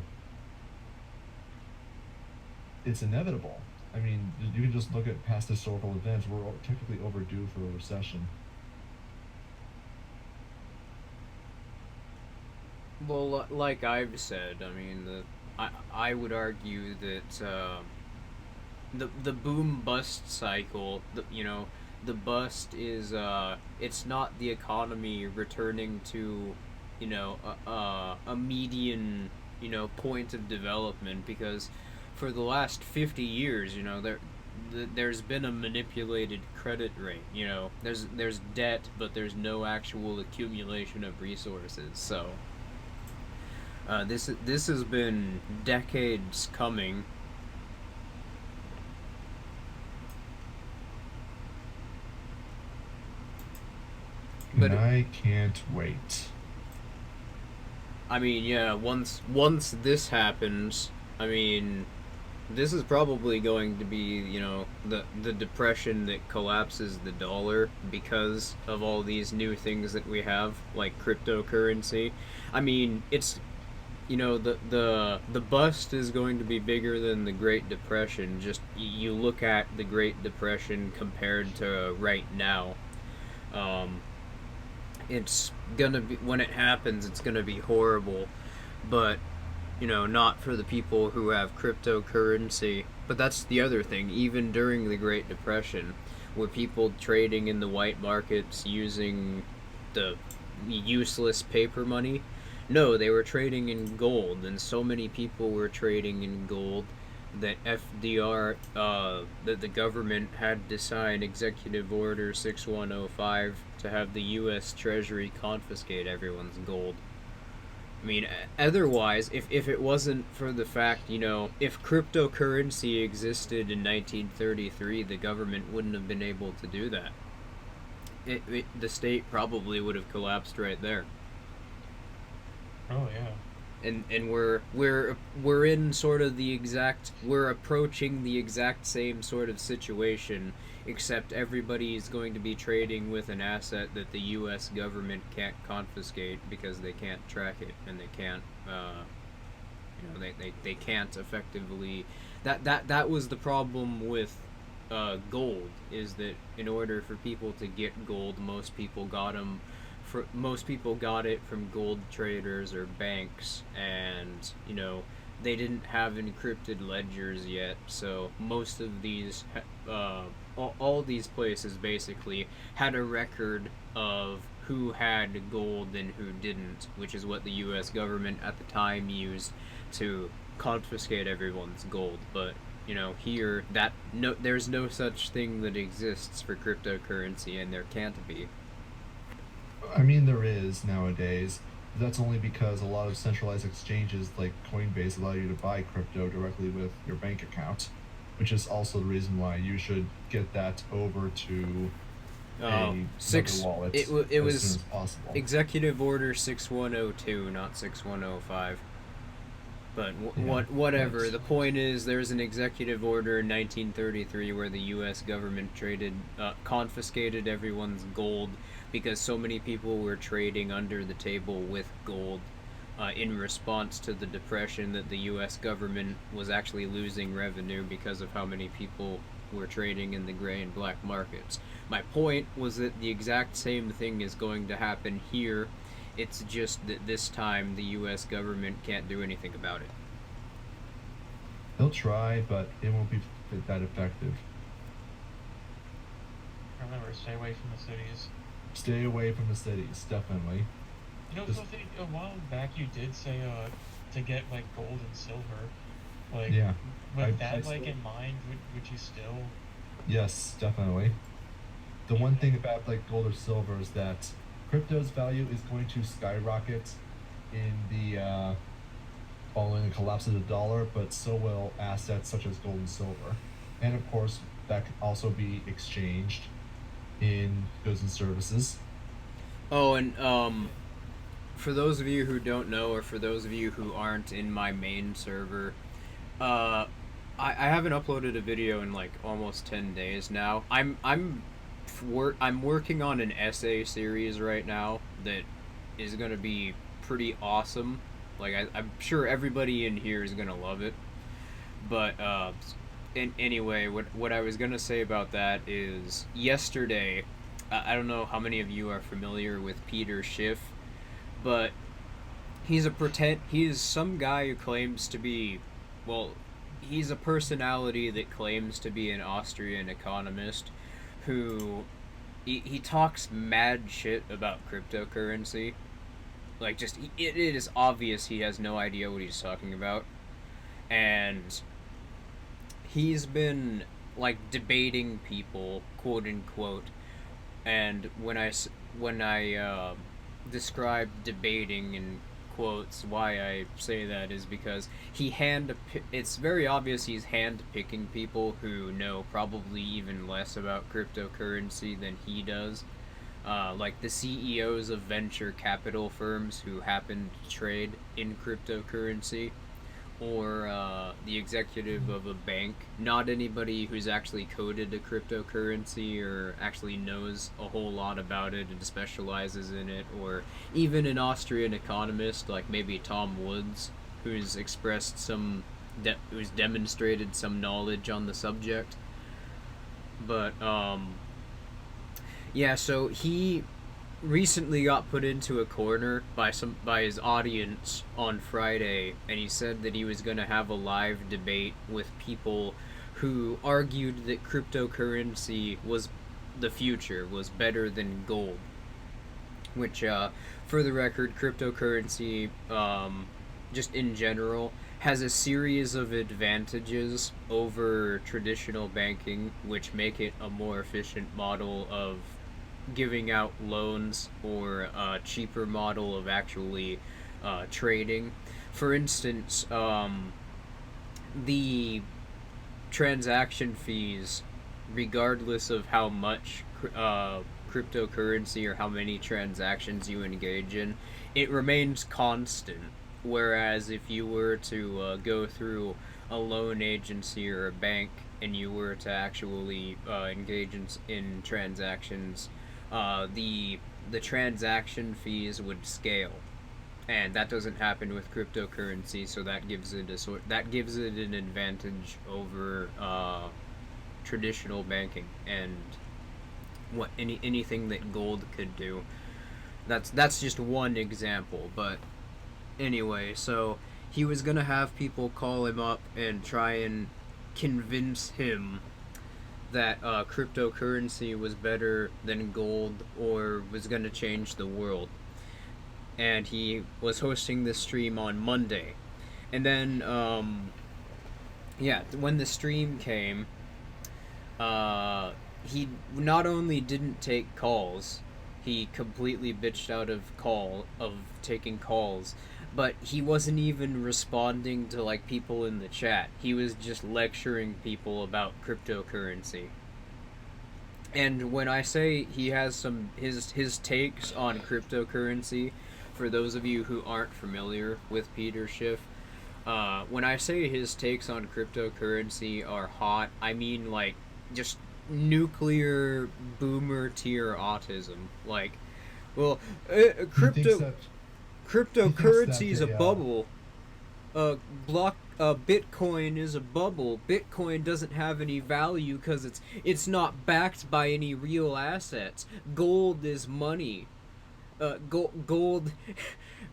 it's inevitable. I mean, you can just look at past historical events. We're technically overdue for a recession. Well, like I've said, I mean, I would argue that the boom bust cycle, the bust is it's not the economy returning to, a median, point of development, because for the last 50 years, there's been a manipulated credit rate. There's debt, but there's no actual accumulation of resources. So this has been decades coming. But And I can't wait. I mean, yeah, once this happens, I mean, this is probably going to be, the depression that collapses the dollar because of all these new things that we have, like cryptocurrency. I mean, it's, the bust is going to be bigger than the Great Depression. Just you look at the Great Depression compared to right now. Um, it's gonna be, when it happens, it's gonna be horrible, but not for the people who have cryptocurrency. But that's the other thing. Even during the Great Depression, were people trading in the white markets using the useless paper money? No, they were trading in gold, and so many people were trading in gold that that the government had to sign Executive Order 6105 to have the U.S. Treasury confiscate everyone's gold. I mean, otherwise, if it wasn't for the fact, if cryptocurrency existed in 1933, the government wouldn't have been able to do that. The state probably would have collapsed right there. Oh yeah. And we're in sort of we're approaching the exact same sort of situation, except everybody's going to be trading with an asset that the U.S. government can't confiscate because they can't track it, and they can't they can't effectively. That was the problem with gold, is that in order for people to get gold, most people got it from gold traders or banks, and they didn't have encrypted ledgers yet, so most of these all these places basically had a record of who had gold and who didn't, which is what the US government at the time used to confiscate everyone's gold. But here, there's no such thing that exists for cryptocurrency, and there can't be. I mean, there is nowadays. That's only because a lot of centralized exchanges like Coinbase allow you to buy crypto directly with your bank account, which is also the reason why you should get that over to Six. another wallet It as soon was as possible. Executive Order 6102, not 6105. But Yeah, whatever. that's- The point is, there's an executive order in 1933 where the U.S. government confiscated everyone's gold because so many people were trading under the table with gold. In response to the depression, that the U.S. government was actually losing revenue because of how many people were trading in the gray and black markets. My point was that the exact same thing is going to happen here. It's just that this time the U.S. government can't do anything about it. They'll try, but it won't be that effective. Remember, stay away from the cities. Stay away from the cities, definitely. You know, Just- Filthy, a while back you did say to get like gold and silver. Like, Yeah, with I that like still- in mind, would you still? Yes, definitely. The one thing about like gold or silver is that crypto's value is going to skyrocket in the following the collapse of the dollar, but so will assets such as gold and silver. And of course, that can also be exchanged in goods and services. Oh, and for those of you who don't know, or for those of you who aren't in my main server, I haven't uploaded a video in like almost 10 days now. I'm working on an essay series right now that is gonna be pretty awesome. Like I'm sure everybody in here is gonna love it. But anyway, what I was gonna say about that is yesterday. I don't know how many of you are familiar with Peter Schiff, but he is some guy who claims to be, well, he's a personality that claims to be an Austrian economist who he talks mad shit about cryptocurrency. Like, just it is obvious he has no idea what he's talking about, and he's been like debating people, quote unquote. And when I describe debating in quotes, why I say that is because it's very obvious he's hand picking people who know probably even less about cryptocurrency than he does. Like the CEOs of venture capital firms who happen to trade in cryptocurrency, or the executive of a bank. Not anybody who's actually coded a cryptocurrency or actually knows a whole lot about it and specializes in it, or even an Austrian economist like maybe Tom Woods, who's who's demonstrated some knowledge on the subject. But yeah, so he recently got put into a corner by his audience on Friday, and he said that he was going to have a live debate with people who argued that cryptocurrency was the future, was better than gold. Which, for the record, cryptocurrency, just in general, has a series of advantages over traditional banking, which make it a more efficient model of giving out loans, or a cheaper model of actually trading. For instance, the transaction fees, regardless of how much cryptocurrency or how many transactions you engage in, it remains constant. Whereas if you were to go through a loan agency or a bank and you were to actually engage in transactions, the transaction fees would scale, and that doesn't happen with cryptocurrency. So that gives it an advantage over traditional banking and anything that gold could do. That's just one example, but anyway, so he was gonna have people call him up and try and convince him that cryptocurrency was better than gold or was going to change the world. And he was hosting this stream on Monday. And then, when the stream came, he not only didn't take calls, he completely bitched out of taking calls, but he wasn't even responding to like people in the chat. He was just lecturing people about cryptocurrency. And when I say he has some his takes on cryptocurrency, for those of you who aren't familiar with Peter Schiff, when I say his takes on cryptocurrency are hot, I mean like just nuclear boomer tier autism. Like, well, He thinks that cryptocurrency is a they bubble. Bitcoin is a bubble. Bitcoin doesn't have any value because it's not backed by any real assets. Gold is money. Gold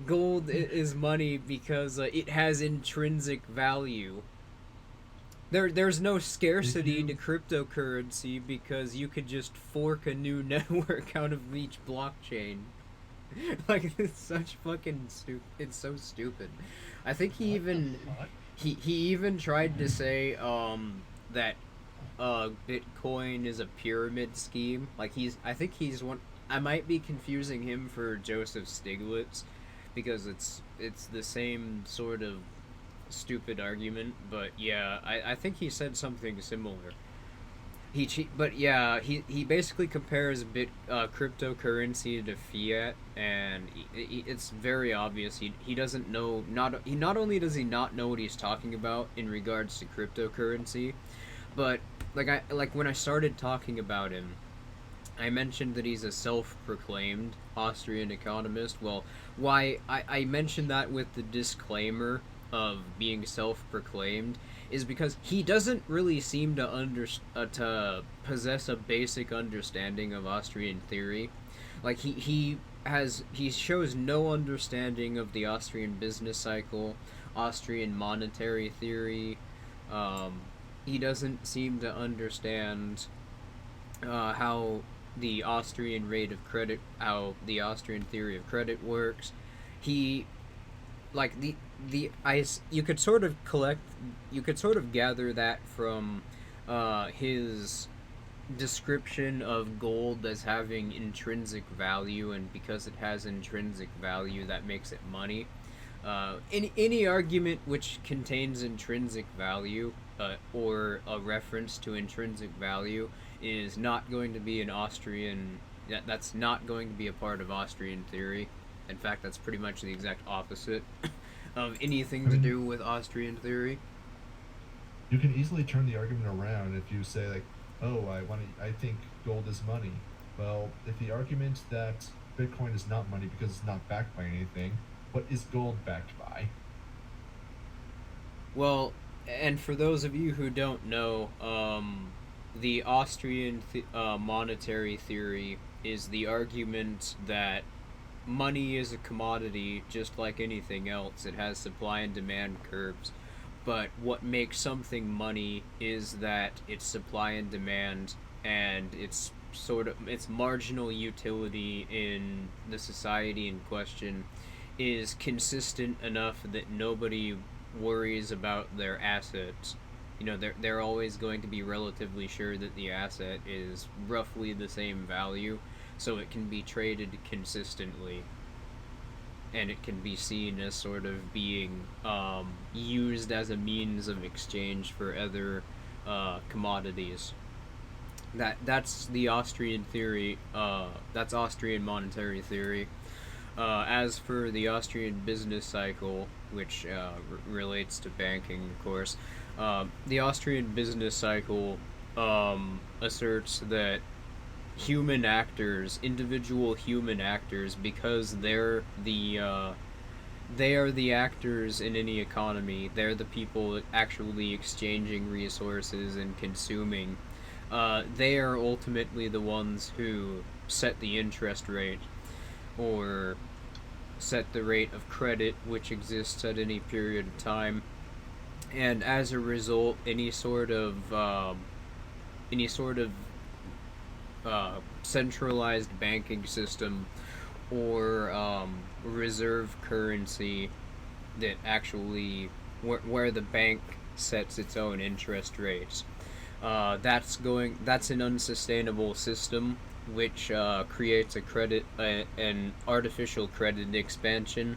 gold is money because it has intrinsic value. There's no scarcity to cryptocurrency because you could just fork a new network out of each blockchain. Like, it's such fucking stupid. It's so stupid. I think he even tried to say that Bitcoin is a pyramid scheme. Like, I think he's one. I might be confusing him for Joseph Stiglitz because it's the same sort of stupid argument. But yeah, I think he said something similar. But yeah, he basically compares cryptocurrency to fiat, and it's very obvious he doesn't know. Not only does he not know what he's talking about in regards to cryptocurrency, but like when I started talking about him, I mentioned that he's a self-proclaimed Austrian economist. Well, why I mentioned that with the disclaimer of being self-proclaimed is because he doesn't really seem to possess a basic understanding of Austrian theory. Like he shows no understanding of the Austrian business cycle, Austrian monetary theory. He doesn't seem to understand how the Austrian rate of credit, how the Austrian theory of credit works. He like the ice you could sort of gather that from his description of gold as having intrinsic value, and because it has intrinsic value that makes it money. Any argument which contains intrinsic value or a reference to intrinsic value is not going to be an Austrian that's not going to be a part of Austrian theory. In fact, that's pretty much the exact opposite of anything to do with Austrian theory. You can easily turn the argument around if you say like, "Oh, I think gold is money." Well, if the argument that Bitcoin is not money because it's not backed by anything, what is gold backed by? Well, and for those of you who don't know, the Austrian monetary theory is the argument that money is a commodity just like anything else. It has supply and demand curves. But what makes something money is that its supply and demand and its marginal utility in the society in question is consistent enough that nobody worries about their assets. You know, they're always going to be relatively sure that the asset is roughly the same value, so it can be traded consistently, and it can be seen as sort of being used as a means of exchange for other commodities. That's the Austrian theory. That's Austrian monetary theory. As for the Austrian business cycle, which relates to banking, of course, the Austrian business cycle asserts that individual human actors, because they are the actors in any economy. They're the people actually exchanging resources and consuming. They are ultimately the ones who set the interest rate, or set the rate of credit which exists at any period of time. And as a result, any sort of centralized banking system or reserve currency that actually where the bank sets its own interest rates. That's an unsustainable system, which creates an artificial credit expansion,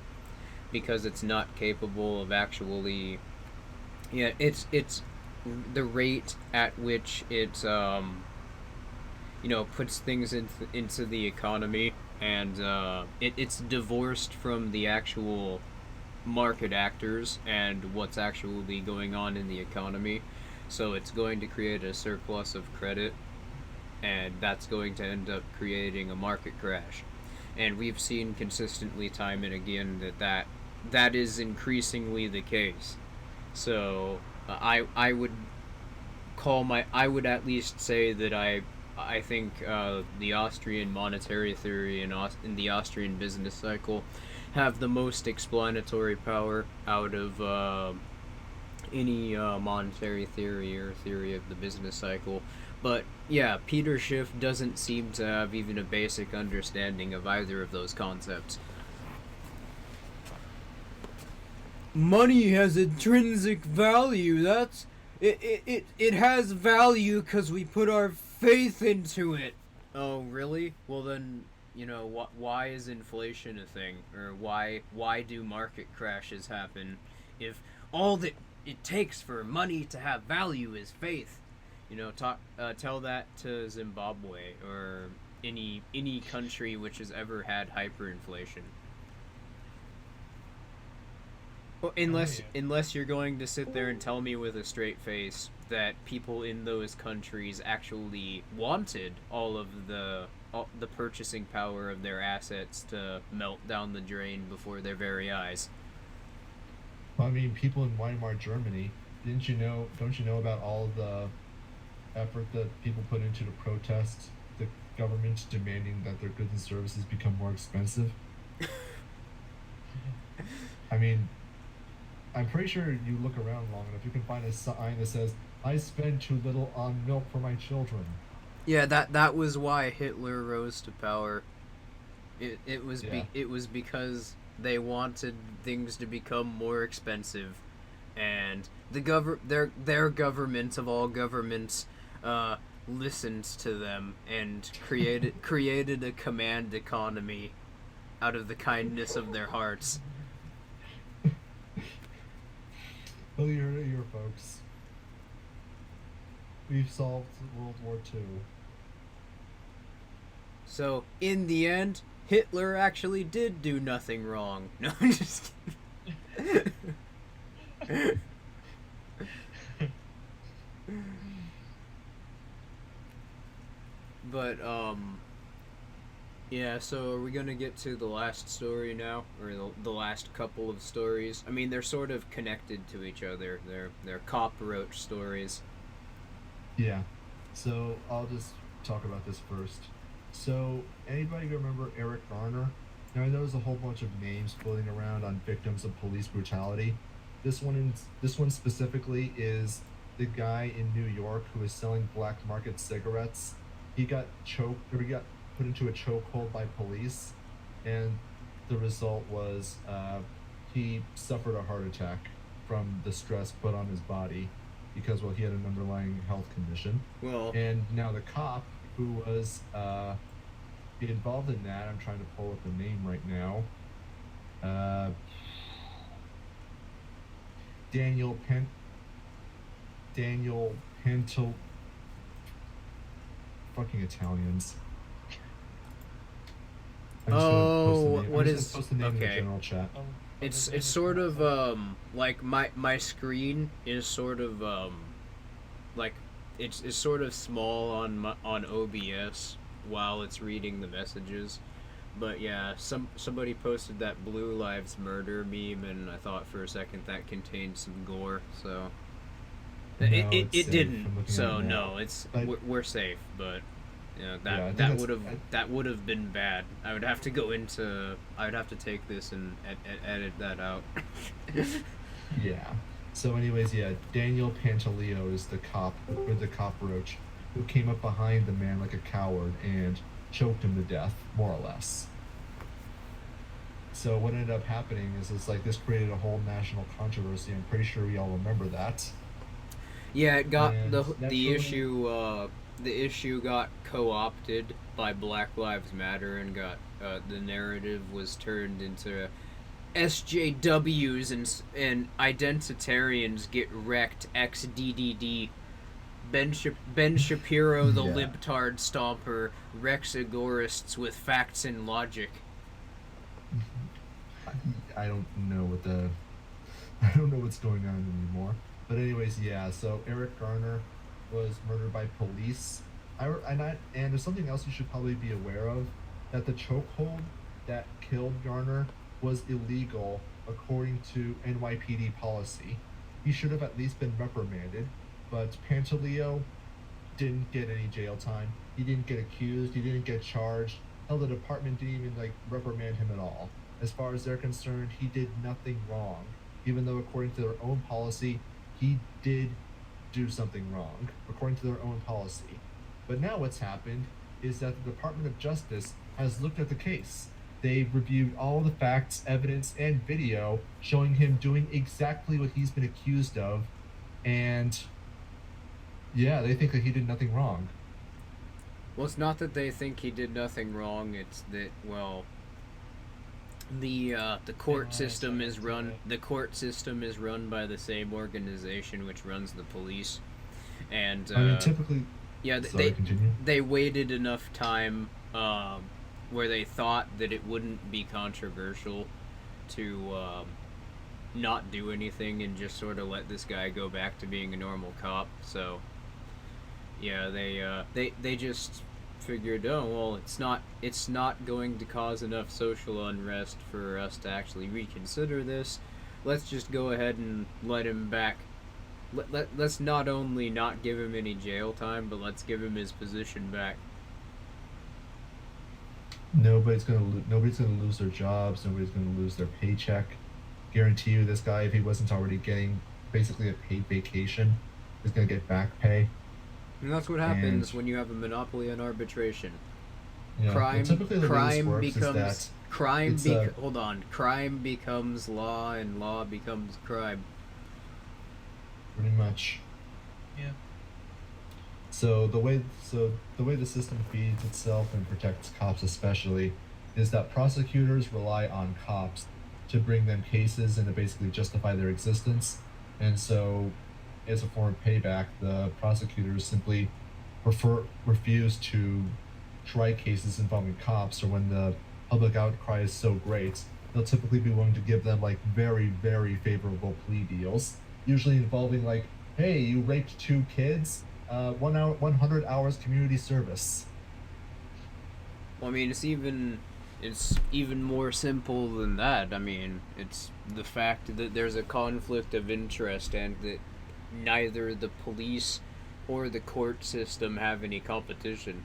because it's not capable of actually. Yeah, it's the rate at which puts things into the economy, and it's divorced from the actual market actors and what's actually going on in the economy. So it's going to create a surplus of credit, and that's going to end up creating a market crash. And we've seen consistently, time and again, that is increasingly the case. So I would I would at least say that I think the Austrian monetary theory and in the Austrian business cycle have the most explanatory power out of any monetary theory or theory of the business cycle. But yeah, Peter Schiff doesn't seem to have even a basic understanding of either of those concepts. Money has intrinsic value. It has value because we put our faith into it. Oh, really? Well then, why is inflation a thing, or why do market crashes happen if all that it takes for money to have value is faith? Tell that to Zimbabwe or any country which has ever had hyperinflation. Well, unless you're going to sit there and tell me with a straight face that people in those countries actually wanted all the purchasing power of their assets to melt down the drain before their very eyes. I mean, people in Weimar Germany, don't you know about all the effort that people put into to protest the government demanding that their goods and services become more expensive? I mean, I'm pretty sure you look around long enough, you can find a sign that says, "I spend too little on milk for my children." Yeah, that was why Hitler rose to power. It was because they wanted things to become more expensive, and their government of all governments listened to them and created a command economy out of the kindness of their hearts. Well, you heard it here, folks. We've solved World War II. So, in the end, Hitler actually did do nothing wrong. No, I'm just kidding. But, yeah, so are we gonna get to the last story now? Or the last couple of stories? I mean, they're sort of connected to each other. They're cockroach stories. Yeah. So, I'll just talk about this first. So, anybody remember Eric Garner? Now, I know there's a whole bunch of names floating around on victims of police brutality. This one specifically is the guy in New York who is selling black market cigarettes. He got put into a chokehold by police, and the result was he suffered a heart attack from the stress put on his body because, well, he had an underlying health condition. Well, And now the cop who was involved in that, I'm trying to pull up the name right now. Daniel Pentel. Fucking Italians. what is post the name in the okay? general chat. It's sort of like my screen is sort of like it's sort of small on OBS while it's reading the messages. But yeah, somebody posted that Blue Lives Murder meme, and I thought for a second that contained some gore. So No, it it's safe. didn't. I'm looking So at it now. no, it's But we're safe. But yeah, I think that would have been bad. I would have to take this and edit that out. yeah. So, anyways, yeah, Daniel Pantaleo is the cop, or the cockroach, who came up behind the man like a coward and choked him to death, more or less. So what ended up happening is it's like this created a whole national controversy. I'm pretty sure we all remember that. Yeah, it got And the naturally, issue got co-opted by Black Lives Matter, and got the narrative was turned into SJWs and identitarians get wrecked XDDD. Ben Shapiro, the Yeah. libtard stomper, wrecks agorists with facts and logic. I don't know what the I don't know what's going on anymore. But anyways, yeah. So Eric Garner was murdered by police. And there's something else you should probably be aware of, that the chokehold that killed Garner was illegal according to NYPD policy. He should have at least been reprimanded, but Pantaleo didn't get any jail time. He didn't get accused. He didn't get charged. Hell, the department didn't even reprimand him at all. As far as they're concerned, he did nothing wrong, even though according to their own policy, he did do something wrong, according to their own policy. But now what's happened is that the Department of Justice has looked at the case. They've reviewed all the facts, evidence, and video showing him doing exactly what he's been accused of, and yeah, they think that he did nothing wrong. Well, it's not that they think he did nothing wrong. It's that, well, the court system is run. The court system is run by the same organization which runs the police, and I mean, typically, yeah, sorry, continue. they waited enough time where they thought that it wouldn't be controversial to not do anything and just sort of let this guy go back to being a normal cop. So yeah, they just figured, oh well, it's not going to cause enough social unrest for us to actually reconsider this. Let's just go ahead and let him back. Let's not only not give him any jail time, but let's give him his position back. Nobody's gonna lose their jobs. Nobody's gonna lose their paycheck. Guarantee you, this guy, if he wasn't already getting basically a paid vacation, is gonna get back pay. And that's what happens when you have a monopoly on arbitration. Yeah. Crime, Well, typically the way this crime works is becomes that crime. it's, Hold on, crime becomes law, and law becomes crime. pretty much. Yeah. So the way the system feeds itself and protects cops especially is that prosecutors rely on cops to bring them cases and to basically justify their existence. And so as a form of payback, the prosecutors simply refuse to try cases involving cops, or when the public outcry is so great, they'll typically be willing to give them very, very favorable plea deals, usually involving hey, you raped 2 kids, 100 hours community service. Well, I mean, it's even more simple than that. I mean, it's the fact that there's a conflict of interest and that neither the police or the court system have any competition.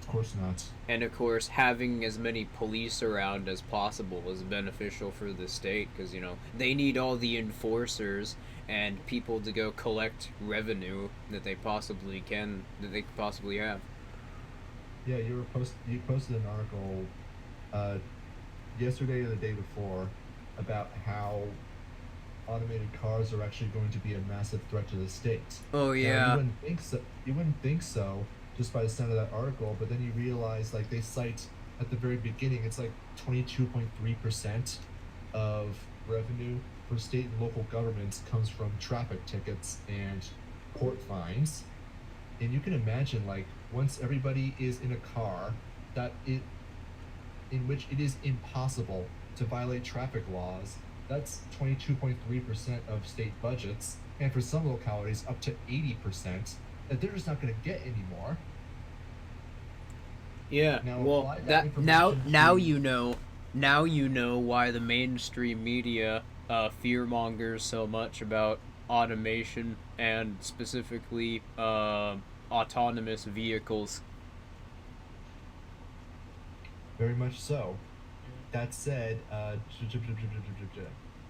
Of course not. And of course, having as many police around as possible is beneficial for the state because, they need all the enforcers and people to go collect revenue that they could possibly have. Yeah, you posted an article yesterday or the day before about how automated cars are actually going to be a massive threat to the state. Oh Now, yeah. you wouldn't think so just by the sound of that article, but then you realize they cite at the very beginning it's 22.3% of revenue for state and local governments comes from traffic tickets and court fines. And you can imagine once everybody is in a car in which it is impossible to violate traffic laws, that's 22.3% of state budgets, and for some localities up to 80%, that they're just not going to get anymore. Yeah. Now, Well, apply that that now information now you know why the mainstream media fearmongers so much about automation and specifically autonomous vehicles. Very much so. That said, the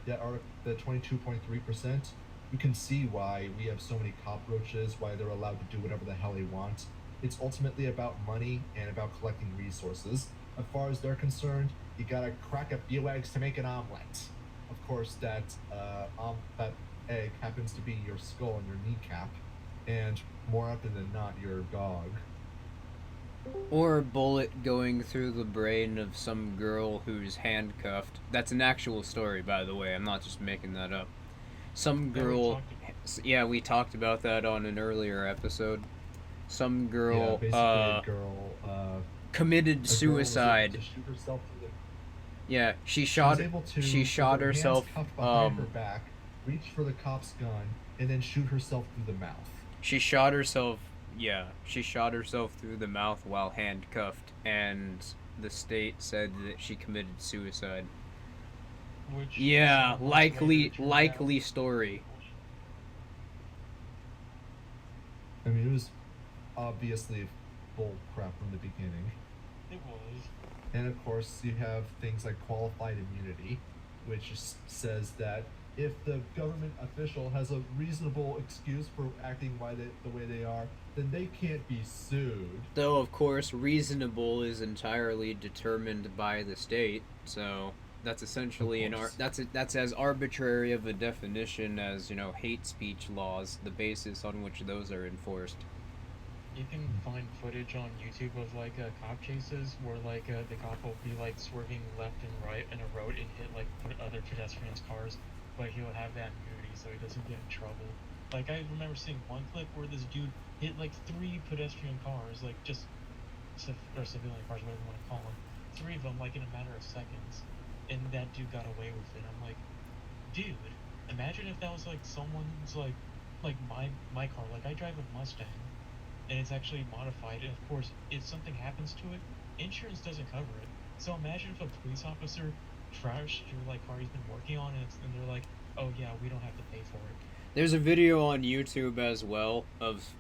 22.3%, you can see why we have so many cockroaches, why they're allowed to do whatever the hell they want. It's ultimately about money and about collecting resources. As far as they're concerned, you gotta crack a few eggs to make an omelet. Of course, that egg happens to be your skull and your kneecap, and more often than not, your dog. Or a bullet going through the brain of some girl who's handcuffed. That's an actual story, by the way. I'm not just making that up. Some Yeah, we girl, talked about Yeah, we talked about that on an earlier episode. Some Yeah, girl basically committed a girl was able suicide. to shoot herself through the. Yeah, She was able she to, with shot her hands herself. cuffed behind her back, reach for the cop's gun and then shoot herself through the mouth. She shot herself. Yeah, she shot herself through the mouth while handcuffed, and the state said that she committed suicide. Which Yeah, months later likely, it turned out likely story. bullshit. I mean, it was obviously bull crap from the beginning. It was. And of course, you have things like qualified immunity, which says that if the government official has a reasonable excuse for acting the way they are, then they can't be sued. Though, of course, reasonable is entirely determined by the state, so that's essentially that's as arbitrary of a definition as hate speech laws, the basis on which those are enforced. You can find footage on YouTube of like cop chases where like the cop will be like swerving left and right in a road and hit like other pedestrians' cars, but he'll have that immunity so he doesn't get in trouble. Like I remember seeing one clip where this dude hit like 3 pedestrian cars, like just or civilian cars, whatever you want to call them, 3 of them like in a matter of seconds, and that dude got away with it. I'm like, dude, imagine if that was like someone's like my car. Like I drive a Mustang and it's actually modified. And of course, if something happens to it, insurance doesn't cover it. So imagine if a police officer trashed your like car he's been working on, and they're like, "Oh yeah, we don't have to pay for it." There's a video on YouTube as well of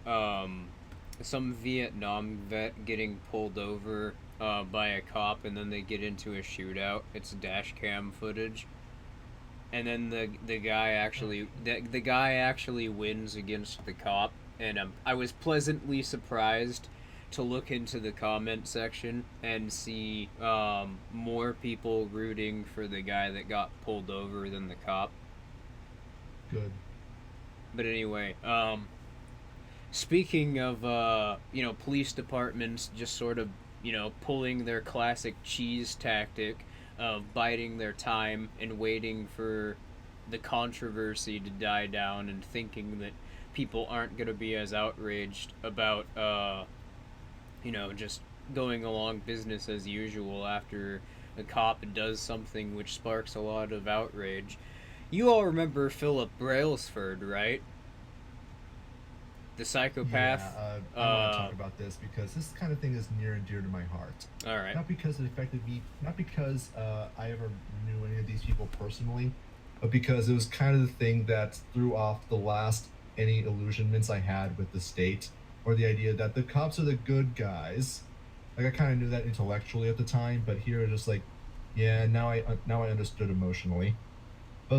some Vietnam vet getting pulled over by a cop, and then they get into a shootout. It's dash cam footage, and then the guy actually the guy actually wins against the cop, and I was pleasantly surprised to look into the comment section and see more people rooting for the guy that got pulled over than the cop. Good. But anyway, speaking of police departments just sort of pulling their classic cheese tactic of biding their time and waiting for the controversy to die down and thinking that people aren't going to be as outraged about just going along business as usual after a cop does something which sparks a lot of outrage. You all remember Philip Brailsford, right? The psychopath. Yeah, I want to talk about this because this kind of thing is near and dear to my heart. All right. Not because it affected me, not because I ever knew any of these people personally, but because it was kind of the thing that threw off the last any illusionments I had with the state, or the idea that the cops are the good guys. Like I kind of knew that intellectually at the time, but here just like, yeah, now I understood emotionally.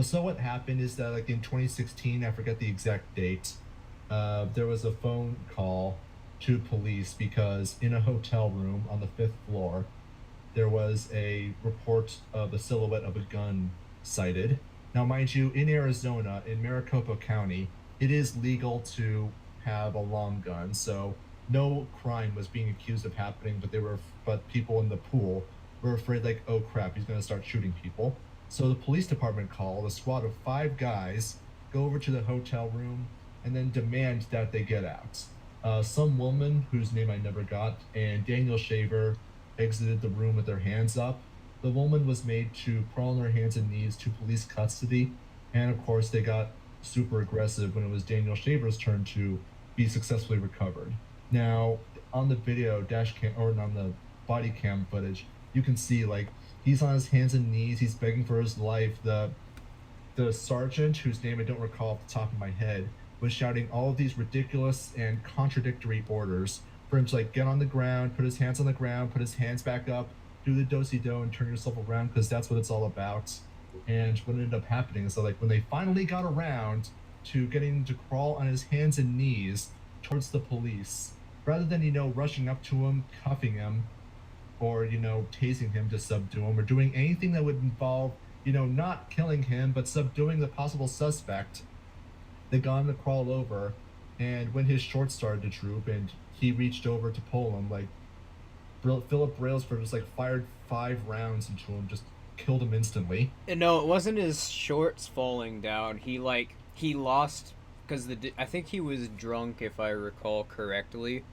So what happened is that like in 2016, I forget the exact date, there was a phone call to police because in a hotel room on the 5th floor, there was a report of a silhouette of a gun sighted. Now, mind you, in Arizona, in Maricopa County, it is legal to have a long gun, so no crime was being accused of happening, but people in the pool were afraid like, oh crap, he's gonna start shooting people. So the police department called a squad of 5 guys, go over to the hotel room, and then demand that they get out. Some woman, whose name I never got, and Daniel Shaver exited the room with their hands up. The woman was made to crawl on her hands and knees to police custody, and of course they got super aggressive when it was Daniel Shaver's turn to be successfully recovered. Now, on the video dash cam, or on the body cam footage, you can see like he's on his hands and knees, he's begging for his life. The sergeant, whose name I don't recall off the top of my head, was shouting all of these ridiculous and contradictory orders for him to like get on the ground, put his hands on the ground, put his hands back up, do the do-si-do and turn yourself around because that's what it's all about. And what ended up happening is that like when they finally got around to getting him to crawl on his hands and knees towards the police, rather than rushing up to him, cuffing him, or tasing him to subdue him, or doing anything that would involve not killing him but subduing the possible suspect, they got him to crawl over, and when his shorts started to droop and he reached over to pull him, like Philip Brailsford just like fired 5 rounds into him, just killed him instantly. No, it wasn't his shorts falling down. He lost because I think he was drunk if I recall correctly,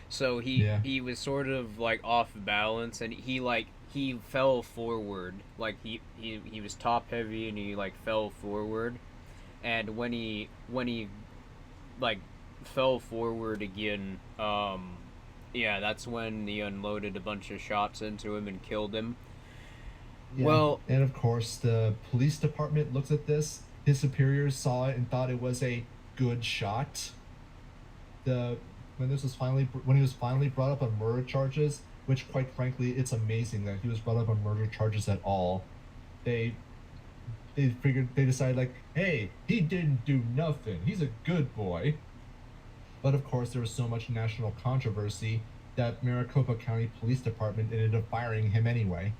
so Yeah. he was sort of like off balance, and he fell forward, like he was top heavy and he like fell forward, and when he like fell forward again, yeah, that's when he unloaded a bunch of shots into him and killed him. Yeah. Well, And of course, the police department looks at this. His superiors saw it and thought it was a good shot. The when he was finally brought up on murder charges, which quite frankly, it's amazing that he was brought up on murder charges at all. They they decided like, hey, he didn't do nothing. He's a good boy. But of course, there was so much national controversy that Maricopa County Police Department ended up firing him anyway.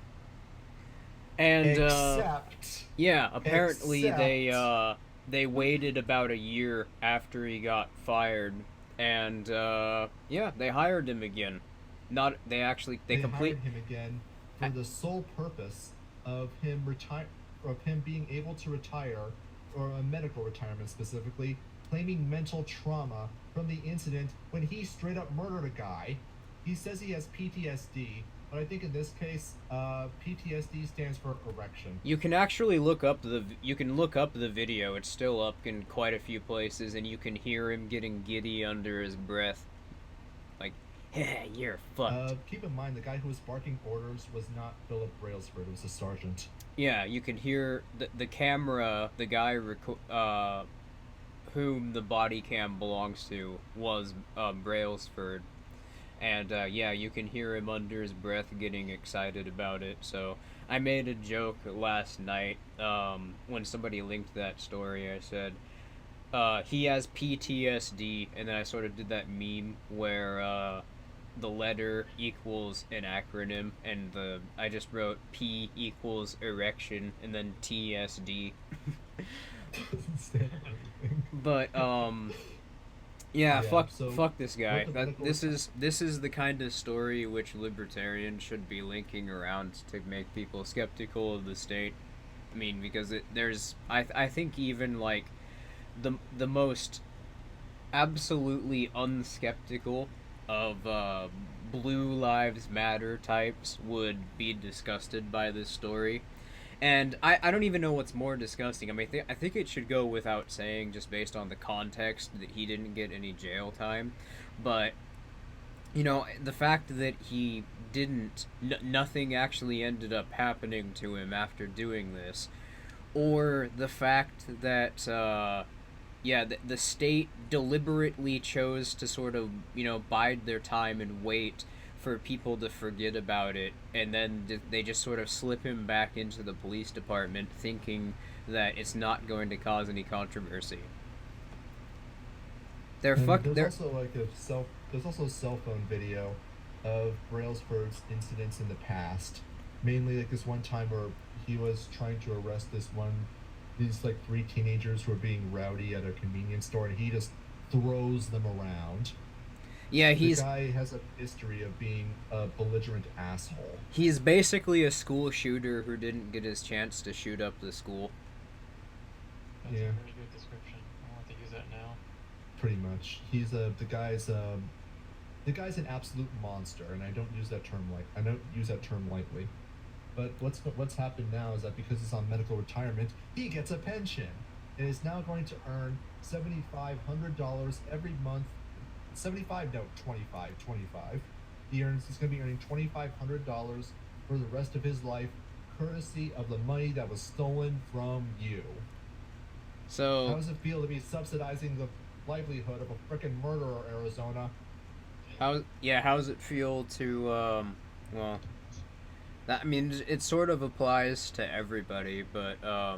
and Except, yeah, apparently except they waited about a year after he got fired, and yeah, they hired him again. Not they actually they they complete hired him again for the sole purpose of him being able to retire, or a medical retirement specifically, claiming mental trauma from the incident when he straight up murdered a guy. He says he has PTSD, but I think in this case, PTSD stands for erection. You can actually look up the video. It's still up in quite a few places, and you can hear him getting giddy under his breath, like, "Hey, you're fucked." Keep in mind, the guy who was barking orders was not Philip Brailsford, it was a sergeant. Yeah, you can hear the camera. The guy whom the body cam belongs to was Brailsford, and yeah, you can hear him under his breath getting excited about it. So I made a joke last night when somebody linked that story. I said he has PTSD, and then I sort of did that meme where the letter equals an acronym, and I just wrote P equals erection, and then TSD. Doesn't stand for anything. But yeah, Yeah, so fuck this guy. with the medical This is the kind of story which libertarians should be linking around to make people skeptical of the state. I mean, because I think even like the most absolutely unskeptical of Blue Lives Matter types would be disgusted by this story. And I don't even know what's more disgusting. I mean, I think it should go without saying, just based on the context, that he didn't get any jail time. But, you know, the fact that he didn't, nothing actually ended up happening to him after doing this. Or the fact that, yeah, the state deliberately chose to sort of, you know, bide their time and wait for people to forget about it, and then they just sort of slip him back into the police department thinking that it's not going to cause any controversy. There's also a cell phone video of Brailsford's incidents in the past. Mainly like this one time where he was trying to arrest these like three teenagers who were being rowdy at a convenience store, and he just throws them around. Yeah, The guy has a history of being a belligerent asshole. he's basically a school shooter who didn't get his chance to shoot up the school. That's Yeah. a very good description. I want to use that now. Pretty much. The guy's an absolute monster, and I don't use that term lightly. But what's happened now is that because he's on medical retirement, he gets a pension, and is now going to earn $7,500 every month. 75, no, 25. He's going to be earning $2,500 for the rest of his life, courtesy of the money that was stolen from you. How So, does it feel to be subsidizing the livelihood of a frickin' murderer, Arizona? how's it feel to, well, that, I mean, it sort of applies to everybody, but, yeah,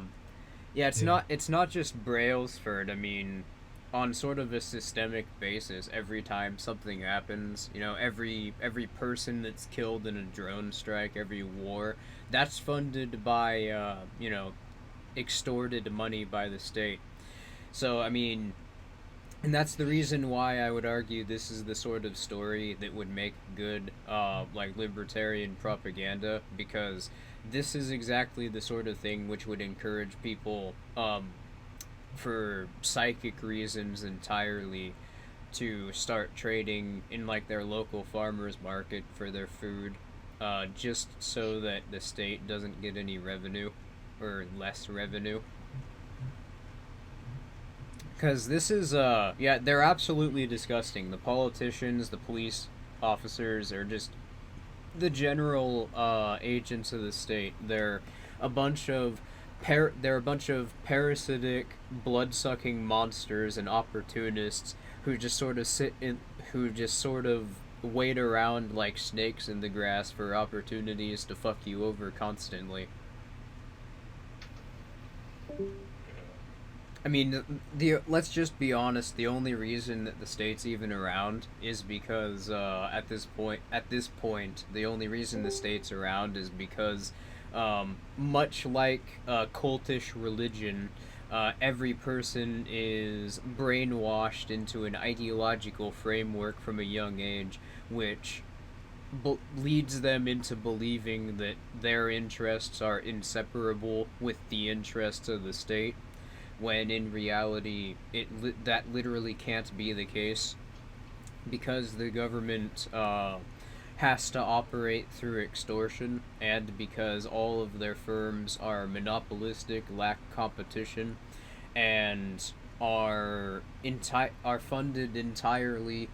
Yeah. it's not just Brailsford. I mean, on sort of a systemic basis, every time something happens, you know, every person that's killed in a drone strike, every war, that's funded by you know, extorted money by the state. So I mean, and that's the reason why I would argue this is the sort of story that would make good like libertarian propaganda, because this is exactly the sort of thing which would encourage people for psychic reasons entirely, to start trading in like their local farmers market for their food, just so that the state doesn't get any revenue or less revenue. Because this is, yeah, they're absolutely disgusting. The politicians, the police officers, are just the general agents of the state. A bunch of they're a bunch of parasitic, blood-sucking monsters and opportunists who just sort of who just sort of wait around like snakes in the grass for opportunities to fuck you over constantly. I mean, the let's just be honest. The only reason that the state's even around is because at this point, the only reason the state's around is because, much like cultish religion, every person is brainwashed into an ideological framework from a young age, which leads them into believing that their interests are inseparable with the interests of the state, when in reality that literally can't be the case, because the government has to operate through extortion, and because all of their firms are monopolistic, lack competition, and are funded entirely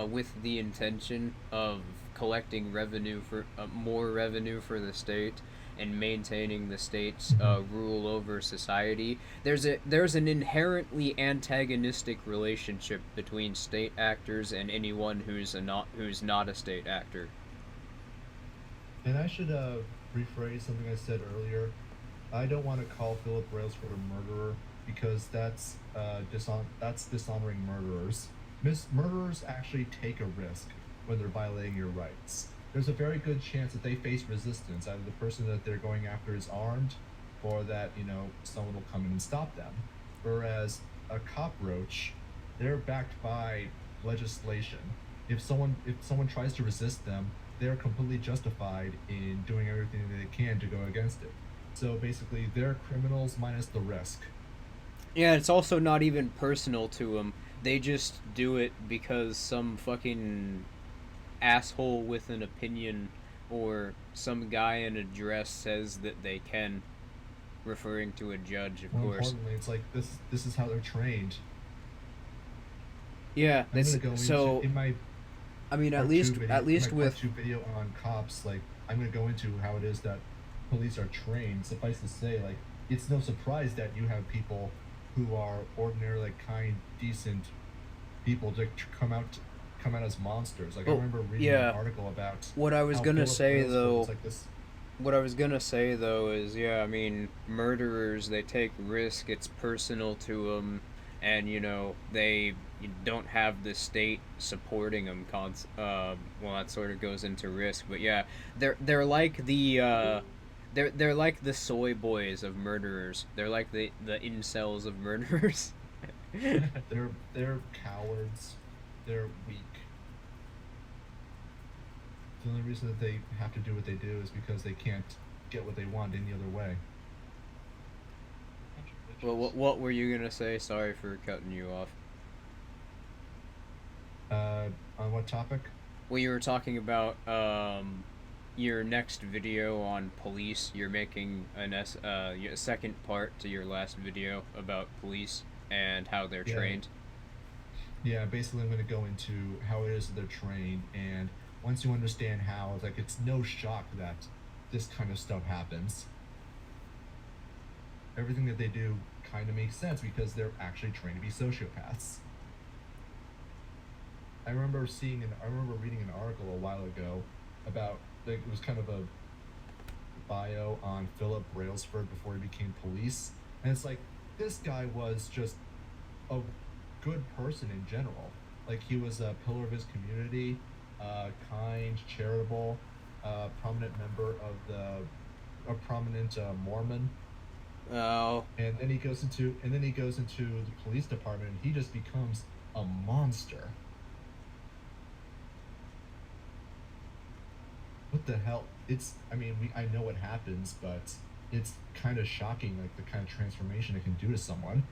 with the intention of collecting revenue for more revenue for the state and maintaining the state's rule over society. There's an inherently antagonistic relationship between state actors and anyone who's not a state actor. And I should rephrase something I said earlier. I don't want to call Philip Brailsford a murderer because that's dishonoring murderers. Murderers actually take a risk when they're violating your rights. There's a very good chance that they face resistance. Either the person that they're going after is armed, or that someone will come in and stop them. Whereas a cockroach, they're backed by legislation. If someone tries to resist them, they're completely justified in doing everything they can to go against it. So basically, they're criminals minus the risk. Yeah, it's also not even personal to them. They just do it because some fucking asshole with an opinion or some guy in a dress says that they can, referring to a judge, of More course. importantly, it's like this is how they're trained. Yeah, I'm that's gonna go so. into in my I mean, part two video, at least in my part with two video on cops, like I'm gonna go into how it is that police are trained. Suffice to say, like it's no surprise that you have people who are ordinarily like, kind, decent people to come out as monsters. Like I remember reading an article about what I was how gonna Philip say Brailsford though. was like this. What I was gonna say though is, yeah, I mean, murderers, they take risk. It's personal to them, and they don't have the state supporting them. Well, that sort of goes into risk, but yeah, they're like they're like the soy boys of murderers. They're like the incels of murderers. They're cowards. They're weak. The only reason that they have to do what they do is because they can't get what they want any other way. Well, what were you gonna say? Sorry for cutting you off. On what topic? Well, you were talking about your next video on police. You're making a second part to your last video about police and how they're trained. Yeah, basically I'm going to go into how it is that they're trained, and once you understand how, like, it's no shock that this kind of stuff happens. Everything that they do kind of makes sense because they're actually trained to be sociopaths. I remember reading an article a while ago about, like, it was kind of a bio on Philip Brailsford before he became police, and it's like this guy was just a good person in general. Like he was a pillar of his community, kind, charitable, prominent member of a prominent Mormon. Oh. And then he goes into the police department, and he just becomes a monster. What the hell? I know what happens, but it's kind of shocking, like the kind of transformation it can do to someone.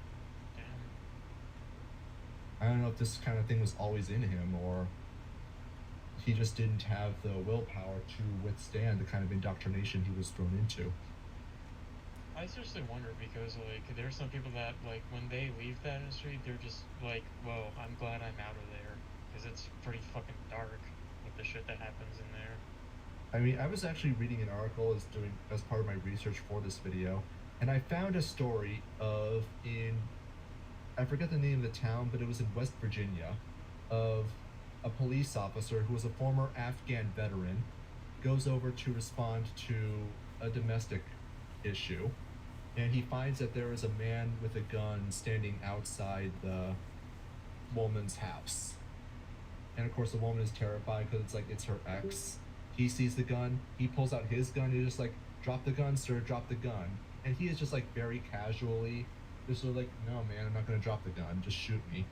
I don't know if this kind of thing was always in him, or he just didn't have the willpower to withstand the kind of indoctrination he was thrown into. I seriously wonder because like there are some people that like when they leave that industry, they're just like, "Whoa, I'm glad I'm out of there," because it's pretty fucking dark with the shit that happens in there. I mean, I was actually reading an article as part of my research for this video, and I found a story of I forget the name of the town, but it was in West Virginia, of a police officer who was a former Afghan veteran, goes over to respond to a domestic issue, and he finds that there is a man with a gun standing outside the woman's house. And of course, the woman is terrified because it's her ex. He sees the gun, he pulls out his gun, he's just like, "Drop the gun, sir, drop the gun." And he is just like very casually, just sort of like, "No, man, I'm not gonna drop the gun, just shoot me."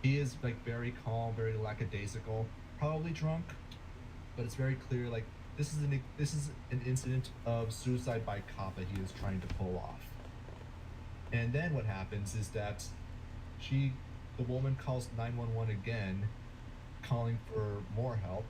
He is like very calm, very lackadaisical, probably drunk, but it's very clear like this is an incident of suicide by cop that he is trying to pull off. And then what happens is that the woman calls 911 again, calling for more help,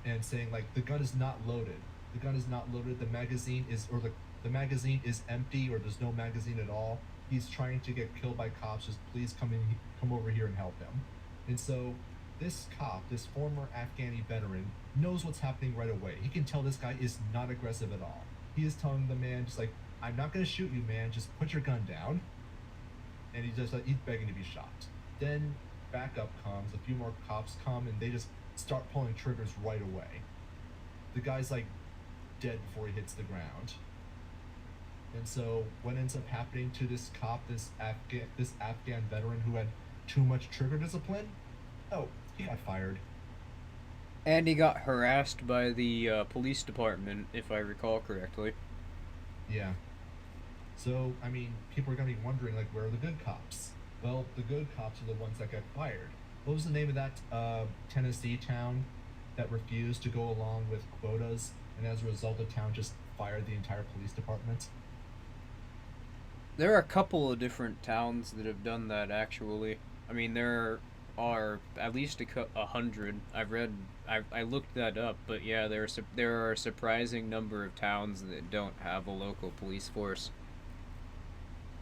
and saying like the gun is not loaded. The gun is not loaded. The magazine is empty, or there's no magazine at all. He's trying to get killed by cops. Just please come over here and help him. And so this cop, this former Afghani veteran, knows what's happening right away. He can tell this guy is not aggressive at all. He is telling the man just like, "I'm not gonna shoot you, man. Just put your gun down." And he's begging to be shot. Then backup comes. A few more cops come, and they just start pulling triggers right away. The guy's like dead before he hits the ground. And so what ends up happening to this cop, this Afghan veteran who had too much trigger discipline? Oh, he got fired. And he got harassed by the police department, if I recall correctly. Yeah. So, I mean, people are going to be wondering, like, where are the good cops? Well, the good cops are the ones that got fired. What was the name of that Tennessee town that refused to go along with quotas, and as a result, the town just fired the entire police department? There are a couple of different towns that have done that, actually. I mean, there are at least 100. I looked that up, but yeah, there are a surprising number of towns that don't have a local police force.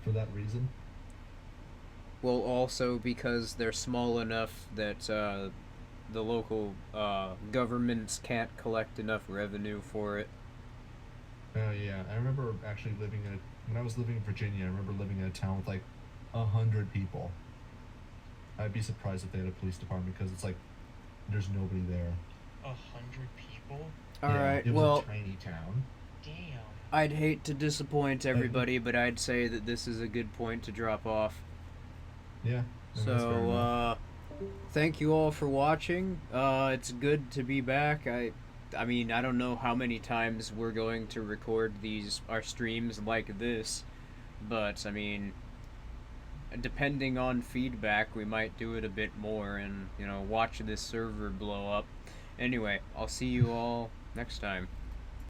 For that reason? Well, also because they're small enough that the local governments can't collect enough revenue for it. Yeah, I remember actually when I was living in Virginia, I remember living in a town with like 100 people. I'd be surprised if they had a police department because it's like there's nobody there. 100 people? Alright, it was well, a tiny town. Damn. I'd hate to disappoint everybody, but I'd say that this is a good point to drop off. Yeah. That's fair So, enough. thank you all for watching. It's good to be back. I mean, I don't know how many times we're going to record our streams like this, but I mean, depending on feedback, we might do it a bit more and, watch this server blow up. Anyway, I'll see you all next time.